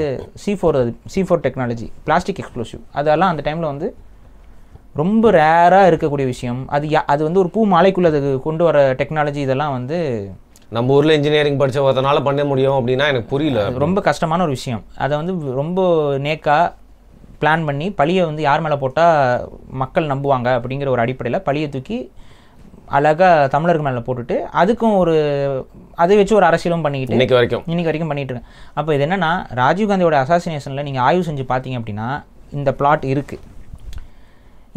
C4 டெக்னாலஜி, பிளாஸ்டிக் எக்ஸ்ப்ளோசிவ், அதெல்லாம் அந்த டைமில் வந்து ரொம்ப ரேராக இருக்கக்கூடிய விஷயம். அது வந்து ஒரு பூ மாலைக்குள்ளே அது கொண்டு வர டெக்னாலஜி, இதெல்லாம் வந்து நம்ம ஊரில் இன்ஜினியரிங் படித்த ஒருத்தனால பண்ண முடியும் அப்படின்னா எனக்கு புரியல. ரொம்ப கஷ்டமான ஒரு விஷயம். அதை வந்து ரொம்ப நேக்காக பிளான் பண்ணி பழியை வந்து யார் மேலே போட்டால் மக்கள் நம்புவாங்க அப்படிங்கிற ஒரு அடிப்படையில் பழியை தூக்கி அழகாக தமிழர்கள் மேலே போட்டுட்டு அதுக்கும் அதை வச்சு ஒரு அரசியலும் பண்ணிக்கிட்டு இன்னைக்கு வரைக்கும் பண்ணிட்டு இருக்கேன். அப்போ இது என்னென்னா, ராஜீவ்காந்தியோட அசாசினேஷனில் நீங்கள் ஆய்வு செஞ்சு பார்த்தீங்க அப்படின்னா இந்த பிளாட் இருக்குது.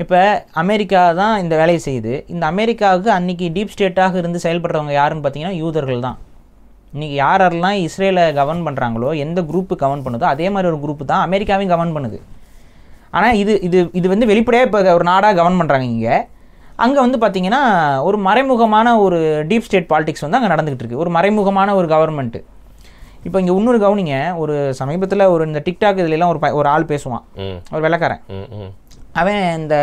இப்போ அமெரிக்கா தான் இந்த வேலையை செய்யுது. இந்த அமெரிக்காவுக்கு அன்றைக்கி டீப் ஸ்டேட்டாக இருந்து செயல்படுறவங்க யாருன்னு பார்த்தீங்கன்னா யூதர்கள் தான். இன்றைக்கி யாரெல்லாம் இஸ்ரேலை கவர்ன் பண்ணுறாங்களோ, எந்த குரூப்பு கவர்ன் பண்ணுதோ அதே மாதிரி ஒரு குரூப்பு தான் அமெரிக்காவையும் கவர்ன் பண்ணுது. ஆனால் இது வந்து வெளிப்படையாக இப்போ ஒரு நாடாக கவர்ன் பண்ணுறாங்க. இங்கே அங்கே வந்து பார்த்திங்கன்னா ஒரு மறைமுகமான ஒரு டீப் ஸ்டேட் பாலிடிக்ஸ் வந்து அங்கே நடந்துகிட்டு இருக்குது. ஒரு மறைமுகமான ஒரு கவர்மெண்ட்டு. இப்போ இங்கே இன்னொரு கவனிங்க, ஒரு சமீபத்தில் ஒரு இந்த டிக்டாக் இதுலாம் ஒரு ஆள் பேசுவான், ஒரு வெள்ளைக்காரன். அவன் இந்த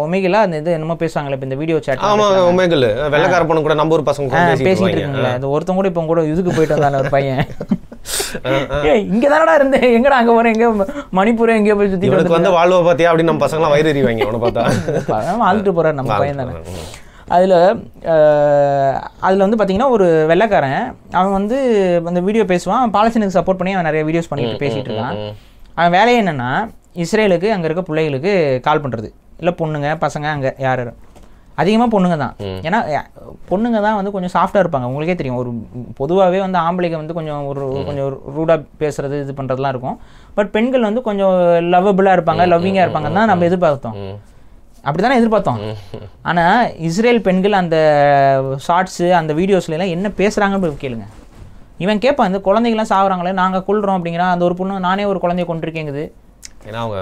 ஒமேகலா அந்த இது என்னமோ பேசுவாங்களே இப்போ இந்த வீடியோ சேட். ஆமாம், ஒமேகல் வெள்ளைக்கார பொண்ணு கூட நம்ம ஒரு பசங்க பேசிட்டு இருக்குங்களே. அது ஒருத்தங்க கூட இப்போ கூட இதுக்கு போயிட்டு வந்தாங்க ஒரு பையன். இங்கே தானடா இருந்தேன், எங்கடா அங்கே போகிறேன், எங்கே மணிப்பூர் எங்கேயோ போய் சுற்றி வந்து வாழ்வ பார்த்தியா அப்படின்னு நம்ம பசங்களாம் வயிறு எறிவாங்க அவனை பார்த்தா. வாழ்ந்துட்டு போகிறார் நம்ம பையன் தானே. அதில் வந்து பார்த்திங்கன்னா ஒரு வெள்ளைக்காரன் அவன் வந்து அந்த வீடியோ பேசுவான், பாலஸ்தீனுக்கு சப்போர்ட் பண்ணி அவன் நிறைய வீடியோஸ் பண்ணிட்டு பேசிகிட்டு இருக்கான். அவன் வேலையே என்னென்னா இஸ்ரேலுக்கு அங்கே இருக்க பிள்ளைகளுக்கு கால் பண்ணுறது, இல்லை பொண்ணுங்க பசங்க அங்கே யார் அதிகமாக பொண்ணுங்க தான். ஏன்னா பொண்ணுங்க தான் வந்து கொஞ்சம் சாஃப்டாக இருப்பாங்க. உங்களுக்கே தெரியும், ஒரு பொதுவாகவே வந்து ஆம்பளைங்க வந்து கொஞ்சம் கொஞ்சம் ரூடாக பேசுகிறது இது பண்ணுறதுலாம் இருக்கும். பட் பெண்கள் வந்து கொஞ்சம் லவ்வபுளாக இருப்பாங்க, லவ்விங்காக இருப்பாங்கன்னு தான் நம்ம எதிர்பார்த்தோம். அப்படி தானே எதிர்பார்த்தோம். ஆனால் இஸ்ரேல் பெண்கள் அந்த ஷார்ட்ஸு அந்த வீடியோஸ்லாம் என்ன பேசுகிறாங்கன்னு கேளுங்க. இவன் கேட்பான், இந்த குழந்தைங்களாம் சாகுறாங்களே, நாங்கள் கொள்கிறோம் அப்படிங்கிறான். அந்த ஒரு பொண்ணு நானே ஒரு குழந்தைய கொண்டிருக்கேங்குது. ஏன்னா அவங்க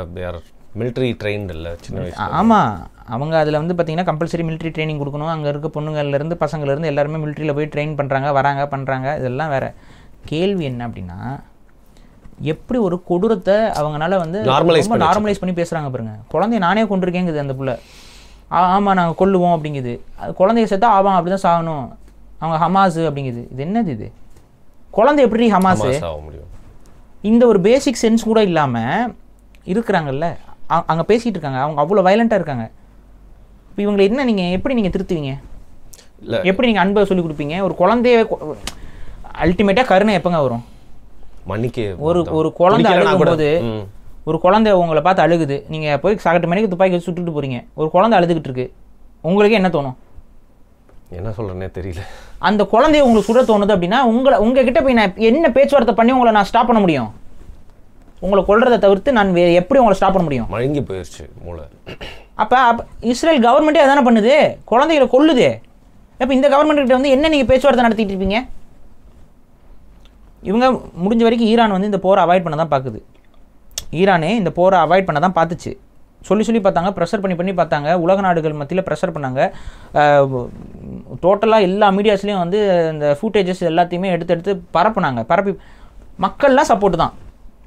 மிலிட்ரி ட்ரெயின்டு இல்லை சின்ன வயசு. ஆமாம், அவங்க அதில் வந்து பார்த்திங்கன்னா கம்பல்சரி மிலிட்ரி ட்ரைனிங் கொடுக்கணும். அங்கே இருக்க பொண்ணுங்கள்லேருந்து பசங்கள்லேருந்து எல்லாருமே மிலிட்ரியில் போய் ட்ரெயின் பண்ணுறாங்க, வராங்க, பண்ணுறாங்க. இதெல்லாம் வேறு. கேள்வி என்ன அப்படின்னா, எப்படி ஒரு கொடூரத்தை அவங்களால வந்து ரொம்ப நார்மலைஸ் பண்ணி பேசுகிறாங்க பாருங்க. குழந்தைய நானே கொண்டிருக்கேங்குது அந்த புள்ள. ஆமாம் நாங்கள் கொல்லுவோம் அப்படிங்குது. அது குழந்தைய சேர்த்தா ஆவாம் அப்படி தான் சாகணும், அவங்க ஹமாஸு அப்படிங்குது. இது என்னது இது? குழந்தை எப்படி ஹமாஸு? இந்த ஒரு பேசிக் சென்ஸ் கூட இல்லாமல் இருக்கிறாங்கல்ல அங்கே பேசிகிட்டு இருக்காங்க. அவங்க அவ்வளோ வயலண்ட்டாக இருக்காங்க. இப்போ இவங்களை என்ன நீங்கள் எப்படி நீங்கள் திருத்துவீங்க? எப்படி நீங்கள் அன்பை சொல்லிக் கொடுப்பீங்க? ஒரு குழந்தைய அல்டிமேட்டாக கருணை எப்போங்க வரும்? மன்னிக்க ஒரு குழந்தை அழுகும்போது, ஒரு குழந்தை உங்களை பார்த்து அழுகுது, நீங்கள் போய் சகட்டு மணிக்கு துப்பாக்கி வச்சு சுட்டுட்டு போகிறீங்க. ஒரு குழந்தை அழுதுகிட்டு இருக்கு, உங்களுக்கு என்ன தோணும்? என்ன சொல்கிறேன்னே தெரியல. அந்த குழந்தைய உங்களுக்கு சுட தோணுது அப்படின்னா உங்ககிட்ட போய் நான் என்ன பேச்சுவார்த்தை பண்ணி உங்களை நான் ஸ்டாப் பண்ண முடியும்? உங்களை கொல்றதை தவிர்த்து நான் எப்படி உங்களை ஸ்டாப் பண்ண முடியும்? மழுங்கி போயிடுச்சு மூளை. அப்போ இஸ்ரேல் கவர்மெண்ட்டே அதானே பண்ணுது, குழந்தைகளை கொல்லுது. அப்போ இந்த கவர்மெண்ட் கிட்ட வந்து என்ன நீங்கள் பேச்சுவார்த்தை நடத்திட்டு இருப்பீங்க? இவங்க முடிஞ்ச வரைக்கும் ஈரான் வந்து இந்த போரை அவாய்ட் பண்ண தான் பார்க்குது. ஈரானே இந்த போரை அவாய்ட் பண்ண தான் பார்த்துச்சு. சொல்லி பார்த்தாங்க, ப்ரெஷர் பண்ணி பார்த்தாங்க. உலக நாடுகள் மத்தியில் ப்ரெஷர் பண்ணாங்க. டோட்டலாக எல்லா மீடியாஸ்லேயும் வந்து இந்த ஃபூட்டேஜஸ் எல்லாத்தையுமே எடுத்து பரப்பி மக்கள்லாம் சப்போர்ட் தான்.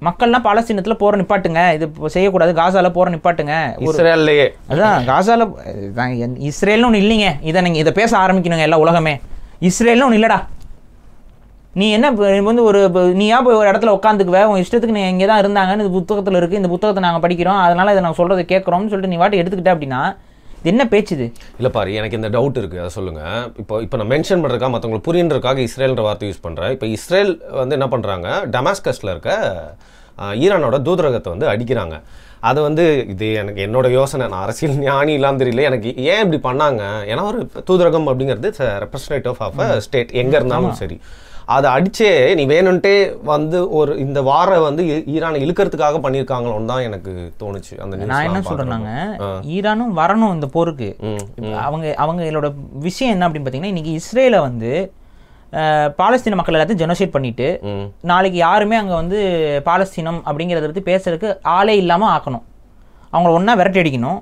மக்கள்லாம் பாலஸ்தீனத்தில் போகிற நிப்பாட்டுங்க, இது செய்யக்கூடாது, காசாவில் போகிற நிப்பாட்டுங்க. இஸ்ரேல்லையே அதான் காசாவில் இஸ்ரேல்னு ஒன்று இல்லைங்க. இதை பேச ஆரம்பிக்கணுங்க எல்லா உலகமே. இஸ்ரேல்னு ஒன்று இல்லைடா. நீ என்ன வந்து நீயா போய் ஒரு இடத்துல உட்காந்துக்குவே, உன் இஷ்டத்துக்கு நீ இங்கே தான் இருந்தாங்கன்னு இந்த புத்தகத்தில் இருக்குது, இந்த புத்தகத்தை நாங்கள் படிக்கிறோம், அதனால் இதை நாங்கள் சொல்கிறத கேட்குறோம்னு சொல்லிட்டு நீ வாட்டி எடுத்துக்கிட்டே அப்படின்னா இது என்ன பேச்சுது? இல்லை பாரு, எனக்கு இந்த டவுட் இருக்குது, அதை சொல்லுங்கள். இப்போ நான் மென்ஷன் பண்ணுறதுக்காக மற்றவங்களுக்கு புரியுன்றதுக்காக இஸ்ரேல்ன்ற வார்த்தை யூஸ் பண்ணுறேன். இப்போ இஸ்ரேல் வந்து என்ன பண்ணுறாங்க, டமாஸ்கஸில் இருக்க ஈரானோட தூதரகத்தை வந்து அடிக்கிறாங்க. அது வந்து இது எனக்கு என்னோட யோசனை, நான் அரசியல் ஞானி இல்லாமல் தெரியல எனக்கு ஏன் இப்படி பண்ணாங்க. ஏன்னா ஒரு தூதரகம் அப்படிங்கிறது ரெப்ரஸன்டேட்டிவ் ஆஃப் அ ஸ்டேட், எங்கே இருந்தாலும் சரி. அதை அடிச்சே நீ வேணும்ட்டே வந்து ஒரு இந்த வாரம் வந்து ஈரானை இழுக்கிறதுக்காக பண்ணியிருக்காங்களோன்னு தான் எனக்கு தோணுச்சு. அந்த நான் என்ன சொல்றேன்னாங்க, ஈரானும் வரணும் இந்த போருக்கு. அவங்களோட விஷயம் என்ன அப்படின்னு பார்த்தீங்கன்னா, இன்னைக்கு இஸ்ரேலை வந்து பாலஸ்தீன மக்கள் எல்லாத்தையும் ஜெனோசைட் பண்ணிட்டு நாளைக்கு யாருமே அங்கே வந்து பாலஸ்தீனம் அப்படிங்கிறத பற்றி பேசுறதுக்கு ஆளே இல்லாமல் ஆக்கணும். அவங்கள ஒன்றா விரட்டி அடிக்கணும்,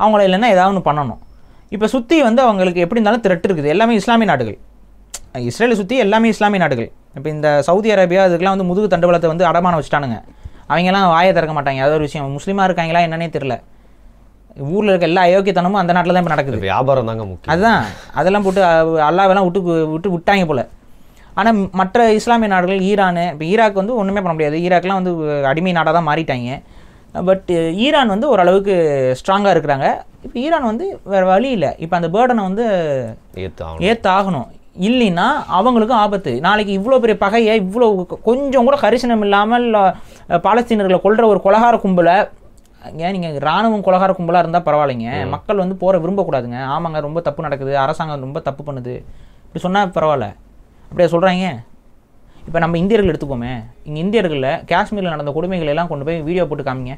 அவங்கள இல்லைன்னா ஏதாவது ஒன்று பண்ணணும். இப்போ சுற்றி வந்து அவங்களுக்கு எப்படி இருந்தாலும் திரட்டு இருக்குது. எல்லாமே இஸ்லாமிய நாடுகள். இஸ்ரேலை சுற்றி எல்லாமே இஸ்லாமிய நாடுகள். இப்போ இந்த சவுதி அரேபியா அதுக்கெலாம் வந்து முதுகு தண்டபலத்தை வந்து அடமானம் வச்சுட்டானுங்க. அவங்கெல்லாம் வாயை திறக்க மாட்டாங்க. அது ஒரு விஷயம். முஸ்லீமாக இருக்காங்களா என்னன்னே தெரில. ஊரில் இருக்க எல்லா அயோக்கியத்தனமும் அந்த நாட்டில் தான் இப்போ நடக்குது. வியாபாரம் தாங்க முக்கியம். அதுதான், அதெல்லாம் போட்டு அல்லாவெல்லாம் விட்டாங்க போல். ஆனால் மற்ற இஸ்லாமிய நாடுகள், ஈரானு, இப்போ ஈராக் வந்து ஒன்றுமே பண்ண முடியாது. ஈராக்லாம் வந்து அடிமை நாடாக தான் மாறிட்டாங்க. பட் ஈரான் வந்து ஓரளவுக்கு ஸ்ட்ராங்காக இருக்கிறாங்க. இப்போ ஈரான் வந்து வேறு வழி இல்லை, இப்போ அந்த பேர்டனை வந்து ஏற்றாகணும். இல்லைன்னா அவங்களுக்கும் ஆபத்து. நாளைக்கு இவ்வளோ பெரிய பகையை இவ்வளோ கொஞ்சம் கூட கரிசனம் இல்லாமல் பாலஸ்தீனர்களை கொல்ற ஒரு கொலகார கும்பலை, ஏன் நீங்கள் இராணுவம் கொலகார கும்பலாக இருந்தால் பரவாயில்லைங்க, மக்கள் வந்து போகிற விரும்பக்கூடாதுங்க. ஆமாங்க, ரொம்ப தப்பு நடக்குது, அரசாங்கம் ரொம்ப தப்பு பண்ணுது, இப்படி சொன்னால் பரவாயில்ல. அப்படியே சொல்கிறாங்க. இப்போ நம்ம இந்தியர்கள் எடுத்துக்கோமே, இங்கே இந்தியர்களில் காஷ்மீரில் நடந்த கொடுமைகள் எல்லாம் கொண்டு போய் வீடியோ போட்டு காமிங்க.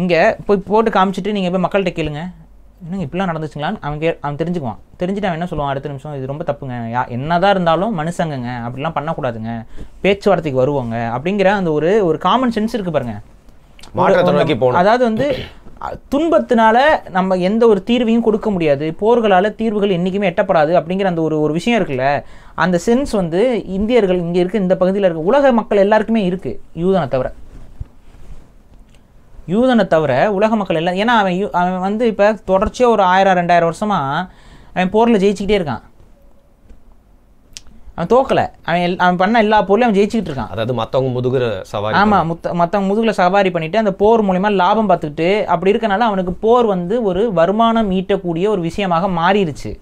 இங்கே போய் போட்டு காமிச்சிட்டு நீங்கள் போய் மக்கள்கிட்ட கேளுங்க, இன்னும் இப்படிலாம் நடந்துச்சுங்களான்னு அவன் தெரிஞ்சுக்குவான். தெரிஞ்சுட்டு அவன் என்ன சொல்லுவான் அடுத்த நிமிஷம், இது ரொம்ப தப்புங்க, என்னதான் இருந்தாலும் மனுஷங்கங்க, அப்படிலாம் பண்ணக்கூடாதுங்க, பேச்சுவார்த்தைக்கு வருவாங்க அப்படிங்கிற அந்த ஒரு காமன் சென்ஸ் இருக்கு பாருங்க. அதாவது வந்து துன்பத்தினால நம்ம எந்த ஒரு தீர்வையும் கொடுக்க முடியாது, போர்களால் தீர்வுகள் என்றைக்குமே எட்டப்படாது அப்படிங்கிற அந்த ஒரு விஷயம் இருக்குல்ல, அந்த சென்ஸ் வந்து இந்தியர்கள் இங்கே இருக்க இந்த பகுதியில் இருக்க உலக மக்கள் எல்லாருக்குமே இருக்குது, யூதனை தவிர உலக மக்கள் எல்லாம். ஏன்னா அவன் வந்து இப்போ தொடர்ச்சியாக ஒரு 1000-2000 வருஷமாக அவன் போரில் ஜெயிச்சுக்கிட்டே இருக்கான். அவன் தோக்கலை, அவன் பண்ண எல்லா போர்லையும் அவன் ஜெயிச்சுக்கிட்டு இருக்கான். அதாவது மற்றவங்க முதுகுல சவாரி, ஆமாம், மற்றவங்க முதுகுல சவாரி பண்ணிட்டு அந்த போர் மூலிமா லாபம் பார்த்துக்கிட்டு அப்படி இருக்கனால அவனுக்கு போர் வந்து ஒரு வருமானம் ஈட்டக்கூடிய ஒரு விஷயமாக மாறிடுச்சு.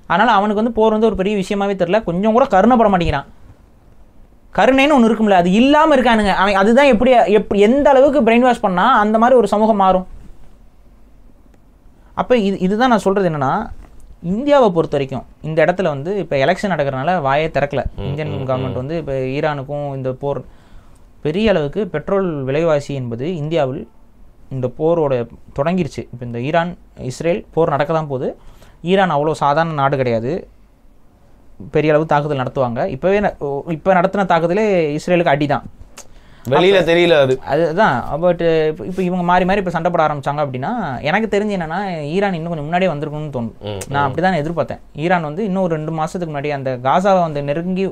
அதனால் அவனுக்கு வந்து போர் வந்து ஒரு பெரிய விஷயமாவே தெரியல, கொஞ்சம் கூட கருணைப்பட மாட்டேங்கிறான். கருணைன்னு ஒன்று இருக்கும்ல, அது இல்லாமல் இருக்கானுங்க அவன். அதுதான் எப்படி எந்த அளவுக்கு பிரெயின் வாஷ் பண்ணால் அந்த மாதிரி ஒரு சமூகம் மாறும். அப்போ இதுதான் நான் சொல்கிறது என்னென்னா, இந்தியாவை பொறுத்த வரைக்கும் இந்த இடத்துல வந்து இப்போ எலெக்ஷன் நடக்கிறதுனால வாயே திறக்கல இந்தியன் கவர்மெண்ட் வந்து. இப்போ ஈரானுக்கும் இந்த போர் பெரிய அளவுக்கு பெட்ரோல் விலைவாசி என்பது இந்தியாவில் இந்த போரோட தொடங்கிருச்சு. இப்போ இந்த ஈரான் இஸ்ரேல் போர் நடக்க தான் போகுது. ஈரான் அவ்வளோ சாதாரண நாடு கிடையாது, பெரிய அளவு தாக்குதல் நடத்துவாங்க. இப்போ நடத்தின தாக்குதலே இஸ்ரேலுக்கு அடி தான், வெளியில தெரியல. அதுதான். பட் இப்போ இவங்க மாறி இப்போ சண்டை போட ஆரம்பிச்சாங்க அப்படின்னா எனக்கு தெரிஞ்சு என்னன்னா ஈரான் இன்னும் கொஞ்சம் முன்னாடியே வந்திருக்கணும்னு தோணும். நான் அப்படிதான் எதிர்பார்த்தேன். ஈரான் வந்து இன்னும் ஒரு 2 மாசத்துக்கு முன்னாடி அந்த காசாவை வந்து நெருங்கி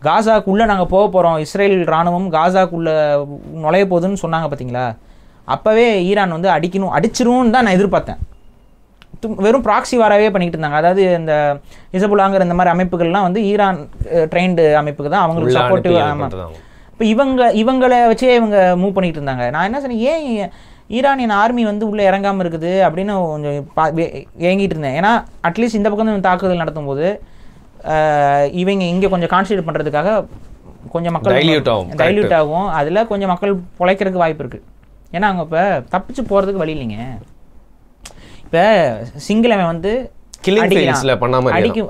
காசாக்குள்ளே நாங்கள் போக போகிறோம், இஸ்ரேல் இராணுவம் காசாக்குள்ளே நுழைய போகுதுன்னு சொன்னாங்க பார்த்தீங்களா, அப்போவே ஈரான் வந்து அடிச்சிரும்னு தான் நான் எதிர்பார்த்தேன். வெறும் ப்ராக்சி வாராவே பண்ணிக்கிட்டு இருந்தாங்க. அதாவது இந்த ஹிஸ்புல்லாங்கிற இந்த மாதிரி அமைப்புகள்லாம் வந்து ஈரான் ட்ரெயின்டு அமைப்புக்கு தான், அவங்களுக்கு சப்போர்ட்டிவ். ஆமாம், இப்போ இவங்களை வச்சே இவங்க மூவ் பண்ணிகிட்டு இருந்தாங்க. நான் என்ன சொன்னேன், ஏன் ஈரானியன் ஆர்மி வந்து உள்ளே இறங்காமல் இருக்குது அப்படின்னு கொஞ்சம் ஏங்கிட்டு இருந்தேன். ஏன்னா அட்லீஸ்ட் இந்த பக்கம் தாக்குதல் நடத்தும் போது இவங்க இங்கே கொஞ்சம் கான்சன்ட்ரேட் பண்ணுறதுக்காக கொஞ்சம் மக்கள் டைல்யூட் ஆகும், அதில் கொஞ்சம் மக்கள் பிழைக்கிறதுக்கு வாய்ப்பு இருக்குது. ஏன்னா அவங்க இப்போ தப்பிச்சு போகிறதுக்கு வழி இல்லைங்க. இப்போ சிங்களவன் வந்து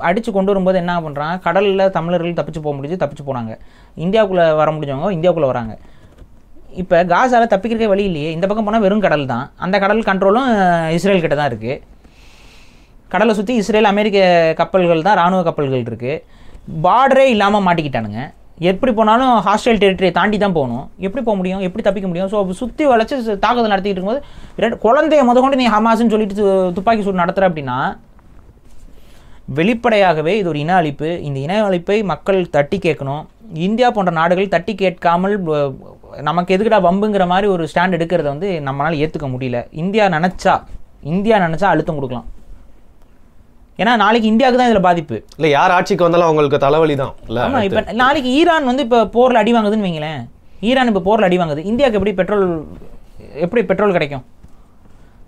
அடிச்சு கொண்டு வரும்போது என்ன பண்ணுறான், கடலில் தமிழர்கள் தப்பிச்சு போக முடிஞ்சு தப்பிச்சு போனாங்க, இந்தியாவுக்குள்ளே வர முடிஞ்சவங்க இந்தியாவுக்குள்ளே வராங்க. இப்போ காசாவில் தப்பிக்கிறதே வழி இல்லையே, இந்த பக்கம் போனால் வெறும் கடல் தான், அந்த கடல் கண்ட்ரோலும் இஸ்ரேல் கிட்ட தான் இருக்குது. கடலை சுற்றி இஸ்ரேல் அமெரிக்க கப்பல்கள் தான், இராணுவ கப்பல்கள் இருக்குது. பார்டரே இல்லாமல் மாட்டிக்கிட்டானுங்க. எப்படி போனாலும் ஹாஸ்டைல் டெரிட்டரியை தாண்டி தான் போகணும். எப்படி போக முடியும், எப்படி தப்பிக்க முடியும்? ஸோ சுற்றி வளைச்சி தாக்குதல் நடத்திக்கிட்டு இருக்கும்போது குழந்தைய முதற்கொண்டு நீ ஹமாஸ்ன்னு சொல்லிட்டு துப்பாக்கி சூடு நடத்துகிற அப்படின்னா வெளிப்படையாகவே இது ஒரு இன அழிப்பு. இந்த இன அழிப்பை மக்கள் தட்டி கேட்கணும். இந்தியா போன்ற நாடுகள் தட்டி கேட்காமல் நமக்கு எதுக்குடா வம்புங்கிற மாதிரி ஒரு ஸ்டாண்ட் எடுக்கிறத வந்து நம்மளால் ஏற்றுக்க முடியல. இந்தியா நினச்சா அழுத்தம் கொடுக்கலாம். ஏன்னா நாளைக்கு இந்தியாவுக்கு தான் இதில் பாதிப்பு இல்லை, யார் ஆட்சிக்கு வந்தாலும் அவங்களுக்கு தலைவலி தான். ஆமாம், இப்போ நாளைக்கு ஈரான் வந்து இப்போ போரில் அடி வாங்குதுன்னு வைங்களேன், ஈரான் இப்போ போரில் அடி வாங்குது, இந்தியாவுக்கு எப்படி பெட்ரோல் கிடைக்கும்?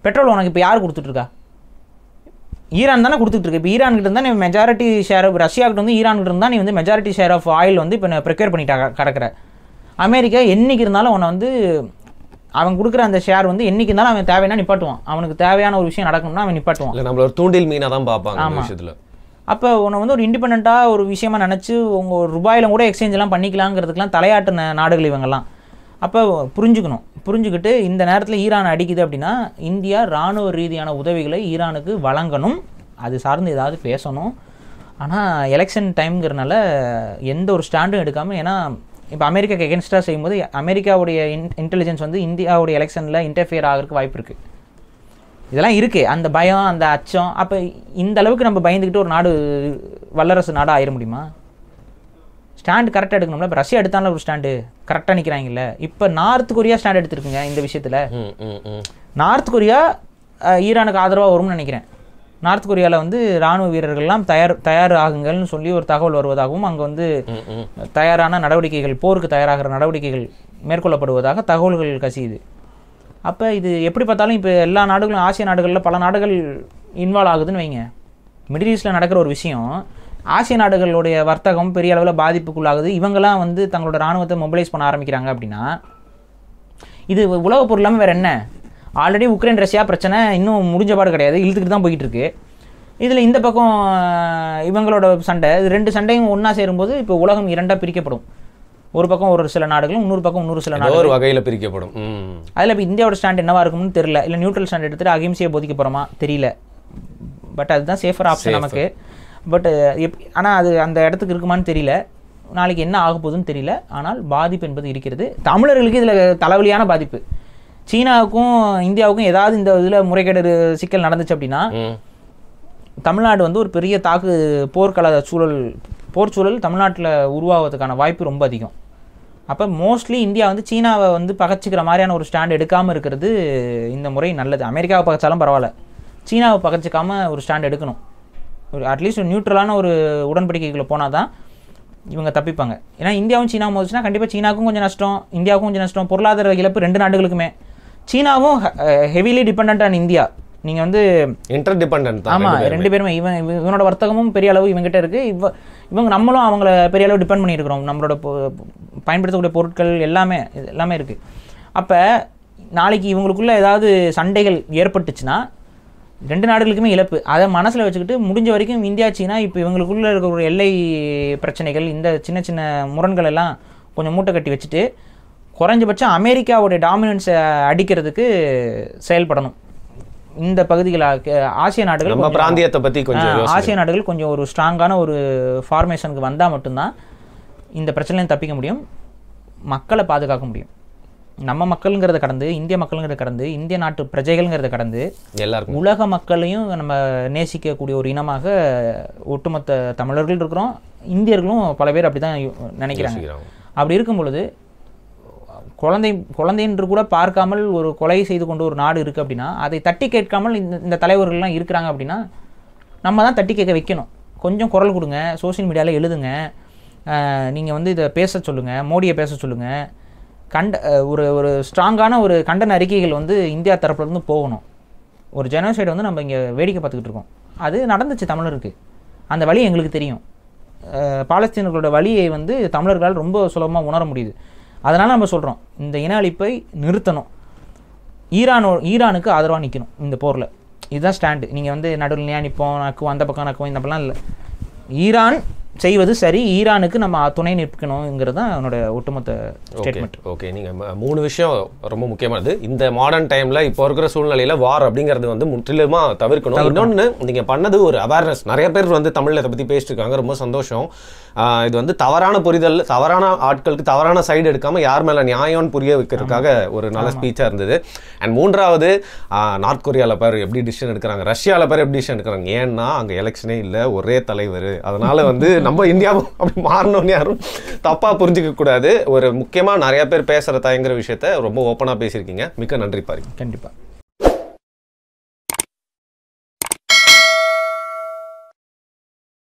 பெட்ரோல் உனக்கு இப்போ யார் கொடுத்துட்ருக்கா? ஈரான் தானே கொடுத்துட்ருக்கு. இப்போ ஈரான்கிட்ட இருந்தால் நீ மெஜாரிட்டி ஷேர், ரஷ்யாக்கிட்ட வந்து ஈரான்கிட்ட இருந்தால் நீ வந்து மெஜாரிட்டி ஷேர் ஆஃப் ஆயில் வந்து இப்போ ப்ரிப்பேர் பண்ணிட்டா கிடக்கிற. அமெரிக்கா என்றைக்கு இருந்தாலும் உன்னை வந்து அவன் கொடுக்குற அந்த ஷேர் வந்து என்றைக்கு இருந்தாலும் அவன் தேவைன்னா நிப்பாட்டுவான். அவனுக்கு தேவையான ஒரு விஷயம் நடக்கணும்னா அவன் நிப்பாட்டுவான். இல்லை, நம்மள ஒரு தூண்டில் மீனாக தான் பார்ப்பாங்க அந்த விஷயத்தில். அப்போ உன்னை வந்து ஒரு இண்டிபெண்ட்டாக ஒரு விஷயமா நினச்சி உங்கள் ஒரு ரூபாயில் கூட எக்ஸ்சேஞ்செலாம் பண்ணிக்கலாங்கிறதுக்கெலாம் தலையாட்டின நாடுகள் இவங்கெல்லாம். அப்போ புரிஞ்சுக்கிட்டு இந்த நேரத்தில் ஈரான் அடிக்குது அப்படின்னா இந்தியா இராணுவ ரீதியான உதவிகளை ஈரானுக்கு வழங்கணும், அது சார்ந்து ஏதாவது பேசணும். ஆனால் எலெக்ஷன் டைம்ங்கிறனால எந்த ஒரு ஸ்டாண்டும் எடுக்காமல், ஏன்னா இப்போ அமெரிக்காக்கு எகென்ஸ்டாக செய்யும்போது அமெரிக்காவுடைய இன்டெலிஜென்ஸ் வந்து இந்தியாவுடைய எலெக்ஷனில் இன்டர்ஃபியர் ஆகிறதுக்கு வாய்ப்பு இருக்குது. இதெல்லாம் இருக்குது, அந்த பயம், அந்த அச்சம். அப்போ இந்த அளவுக்கு நம்ம பயந்துக்கிட்டு ஒரு நாடு வல்லரசு நாடாக ஆயிட முடியுமா? ஸ்டாண்டு கரெக்டாக எடுக்கணும்ல. இப்போ ரஷ்யா எடுத்தாலும் ஒரு ஸ்டாண்டு கரெக்டாக நிற்கிறாங்கல்ல. இப்போ நார்த் கொரியா ஸ்டாண்ட் எடுத்துருக்குங்க இந்த விஷயத்தில். நார்த் கொரியா ஈரானுக்கு ஆதரவாக வரும்னு நினைக்கிறேன். நார்த் கொரியாவில் வந்து இராணுவ வீரர்கள்லாம் தயார் ஆகுங்கள்னு சொல்லி ஒரு தகவல் வருவதாகவும், அங்கே வந்து தயாரான நடவடிக்கைகள், போருக்கு தயாராகிற நடவடிக்கைகள் மேற்கொள்ளப்படுவதாக தகவல்கள் கசியுது. அப்போ இது எப்படி பார்த்தாலும் இப்போ எல்லா நாடுகளும், ஆசிய நாடுகளில் பல நாடுகள் இன்வால்வ் ஆகுதுன்னு வைங்க. மிடில் ஈஸ்டில் நடக்கிற ஒரு விஷயம் ஆசிய நாடுகளுடைய வர்த்தகம் பெரிய அளவில் பாதிப்புக்குள்ளாகுது. இவங்கெல்லாம் வந்து தங்களோட இராணுவத்தை மொபிலைஸ் பண்ண ஆரம்பிக்கிறாங்க அப்படின்னா இது உலகப் பொருள் இல்லாமல் வேறு என்ன? ஆல்ரெடி உக்ரைன் ரஷ்யா பிரச்சனை இன்னும் முடிஞ்சபாடு கிடையாது, இழுத்துக்கிட்டு தான் போய்கிட்டு இருக்கு. இதில் இந்த பக்கம் இவங்களோட சண்டை, இது 2 சண்டையும் ஒன்றா சேரும்போது இப்போ உலகம் 2ஆக பிரிக்கப்படும். ஒரு பக்கம் ஒரு சில நாடுகளும் இன்னொரு பக்கம் இன்னொரு சில ஒரு வகையில் பிரிக்கப்படும். அதில் இப்போ இந்தியாவோட ஸ்டாண்ட் என்னவா இருக்கும்னு தெரியல. இல்லை நியூட்ரல் ஸ்டாண்ட் எடுத்துகிட்டு அகிம்சையை போதிக்க போகிறோமா தெரியல. பட் அதுதான் சேஃபர் ஆப்ஷன் நமக்கு. பட் ஆனால் அது அந்த இடத்துக்கு இருக்குமான்னு தெரியல. நாளைக்கு என்ன ஆக போகுதுன்னு தெரியல. ஆனால் பாதிப்பு என்பது இருக்கிறது. தமிழர்களுக்கு இதில் தலைவலியான பாதிப்பு. சீனாவுக்கும் இந்தியாவுக்கும் ஏதாவது இந்த இதில் முறைகேடு சிக்கல் நடந்துச்சு அப்படின்னா தமிழ்நாடு வந்து ஒரு பெரிய போர்க்கள போர் சூழல் தமிழ்நாட்டில் உருவாவதுக்கான வாய்ப்பு ரொம்ப அதிகம். அப்போ மோஸ்ட்லி இந்தியா வந்து சீனாவை வந்து பகச்சிக்கிற மாதிரியான ஒரு ஸ்டாண்ட் எடுக்காமல் இருக்கிறது இந்த முறை நல்லது. அமெரிக்காவை பகச்சாலும் பரவாயில்ல, சீனாவை பகச்சிக்காமல் ஒரு ஸ்டாண்ட் எடுக்கணும். ஒரு அட்லீஸ்ட் ஒரு நியூட்ரலான ஒரு உடன்படிக்கைகளை போனால் தான் இவங்க தப்பிப்பாங்க. ஏன்னா இந்தியாவும் சீனாவும் மோதிச்சுன்னா கண்டிப்பாக சீனாவுக்கும் கொஞ்சம் நஷ்டம், இந்தியாவுக்கும் கொஞ்சம் நஷ்டம். பொருளாதார இழப்பு 2 நாடுகளுக்குமே. சீனாவும் ஹெவிலி டிபெண்ட் ஆன் இந்தியா. நீங்கள் வந்து இன்டர் டிபெண்டன்ட். ஆமாம், 2 பேருமே. இவனோட வர்த்தகமும் பெரிய அளவு இவங்ககிட்ட இருக்குது. இவங்க நம்மளும் அவங்கள பெரிய அளவு டிபெண்ட் பண்ணியிருக்கிறோம். நம்மளோட பயன்படுத்தக்கூடிய பொருட்கள் எல்லாமே இருக்குது. அப்போ நாளைக்கு இவங்களுக்குள்ள ஏதாவது சண்டைகள் ஏற்பட்டுச்சுன்னா 2 நாடுகளுக்குமே இழப்பு. அதை மனசில் வச்சுக்கிட்டு முடிஞ்ச வரைக்கும் இந்தியா சீனா இப்போ இவங்களுக்குள்ளே இருக்கிற ஒரு எல்லை பிரச்சனைகள், இந்த சின்ன சின்ன முரண்கள் எல்லாம் கொஞ்சம் மூட்டை கட்டி வச்சுட்டு குறைஞ்சபட்சம் அமெரிக்காவுடைய டாமினன்ஸை அடிக்கிறதுக்கு செயல்படணும். இந்த பகுதிகளாக ஆசிய நாடுகள், பிராந்தியத்தை பற்றி கொஞ்சம் ஆசிய நாடுகள் கொஞ்சம் ஒரு ஸ்ட்ராங்கான ஒரு ஃபார்மேஷனுக்கு வந்தால் மட்டும்தான் இந்த பிரச்சனையும் தப்பிக்க முடியும், மக்களை பாதுகாக்க முடியும். நம்ம மக்களுங்கிறத கடந்து, இந்திய மக்களுங்கிறத கடந்து, இந்திய நாட்டு பிரஜைகள்ங்கிறத கடந்து எல்லாருக்கும் உலக மக்களையும் நம்ம நேசிக்கக்கூடிய ஒரு இனமாக ஒட்டுமொத்த தமிழர்கள் இருக்கிறோம். இந்தியர்களும் பல பேர் அப்படி தான் நினைக்கிறாங்க. அப்படி இருக்கும் பொழுது குழந்தைன்று கூட பார்க்காமல் ஒரு கொலை செய்து கொண்டு ஒரு நாடு இருக்குது அப்படின்னா அதை தட்டி கேட்காமல் இந்த தலைவர்கள்லாம் இருக்கிறாங்க அப்படின்னா நம்ம தான் தட்டி கேட்க வைக்கணும். கொஞ்சம் குரல் கொடுங்க, சோசியல் மீடியாவில் எழுதுங்க, நீங்கள் வந்து இதை பேச சொல்லுங்கள், மோடியை பேச சொல்லுங்கள். ஒரு ஸ்ட்ராங்கான ஒரு கண்டன அறிக்கைகள் வந்து இந்தியா தரப்புலேருந்து போகணும். ஒரு ஜெனோசைடு வந்து நம்ம இங்கே வேடிக்கை பார்த்துக்கிட்டு இருக்கோம். அது நடந்துச்சு தமிழருக்கு, அந்த வழி எங்களுக்கு தெரியும். பாலஸ்தீனர்களோட வழியை வந்து தமிழர்களால் ரொம்ப சுலபமாக உணர முடியுது. அதனால் நம்ம சொல்கிறோம், இந்த இன அழிப்பை நிறுத்தணும். ஈரானுக்கு ஆதரவாக நிற்கணும் இந்த போரில். இதுதான் ஸ்டாண்டு. நீங்கள் வந்து நடுவில் நிற்போம், நக்குவோம், அந்த பக்கம் நக்குவோம், இந்த பக்கம்லாம் இல்லை. ஈரான் செய்வது சரி, ஈரானுக்கு நம்ம துணை நிற்கணுங்கிறது தான் என்னோட ஒட்டுமொத்த ஸ்டேட்மெண்ட். ஓகே, நீங்கள் 3 விஷயம் ரொம்ப முக்கியமானது. இந்த மாடர்ன் டைமில் இப்போ இருக்கிற சூழ்நிலையில் வார் அப்படிங்கிறது வந்து முற்றிலுமாக தவிர்க்கணும். இன்னொன்று, நீங்கள் பண்ணது ஒரு அவேர்னஸ். நிறைய பேர் வந்து தமிழில் இதை பற்றி பேசிட்டு இருக்காங்க, ரொம்ப சந்தோஷம். இது வந்து தவறான புரிதல், தவறான ஆட்களுக்கு தவறான சைடு எடுக்காமல் யார் மேலே நியாயம்னு புரிய வைக்கிறதுக்காக ஒரு நல்ல ஸ்பீச்சாக இருந்தது. அண்ட் 3வது, நார்த் கொரியாவில் பேர் எப்படி டிசிஷன் எடுக்கிறாங்க, ரஷ்யாவில் பேர் எப்படி டிசிஷன் எடுக்கிறாங்க. ஏன்னா அங்கே எலெக்ஷனே இல்லை, ஒரே தலைவர். அதனால் வந்து நம்ம இந்தியாவும் அப்படி மாறணும்னு யாரும் தப்பாக புரிஞ்சிக்க கூடாது. ஒரு முக்கியமாக நிறைய பேர் பேசுகிற தயங்குற விஷயத்த ரொம்ப ஓப்பனாக பேசியிருக்கீங்க. மிக்க நன்றி பாரு. கண்டிப்பாக.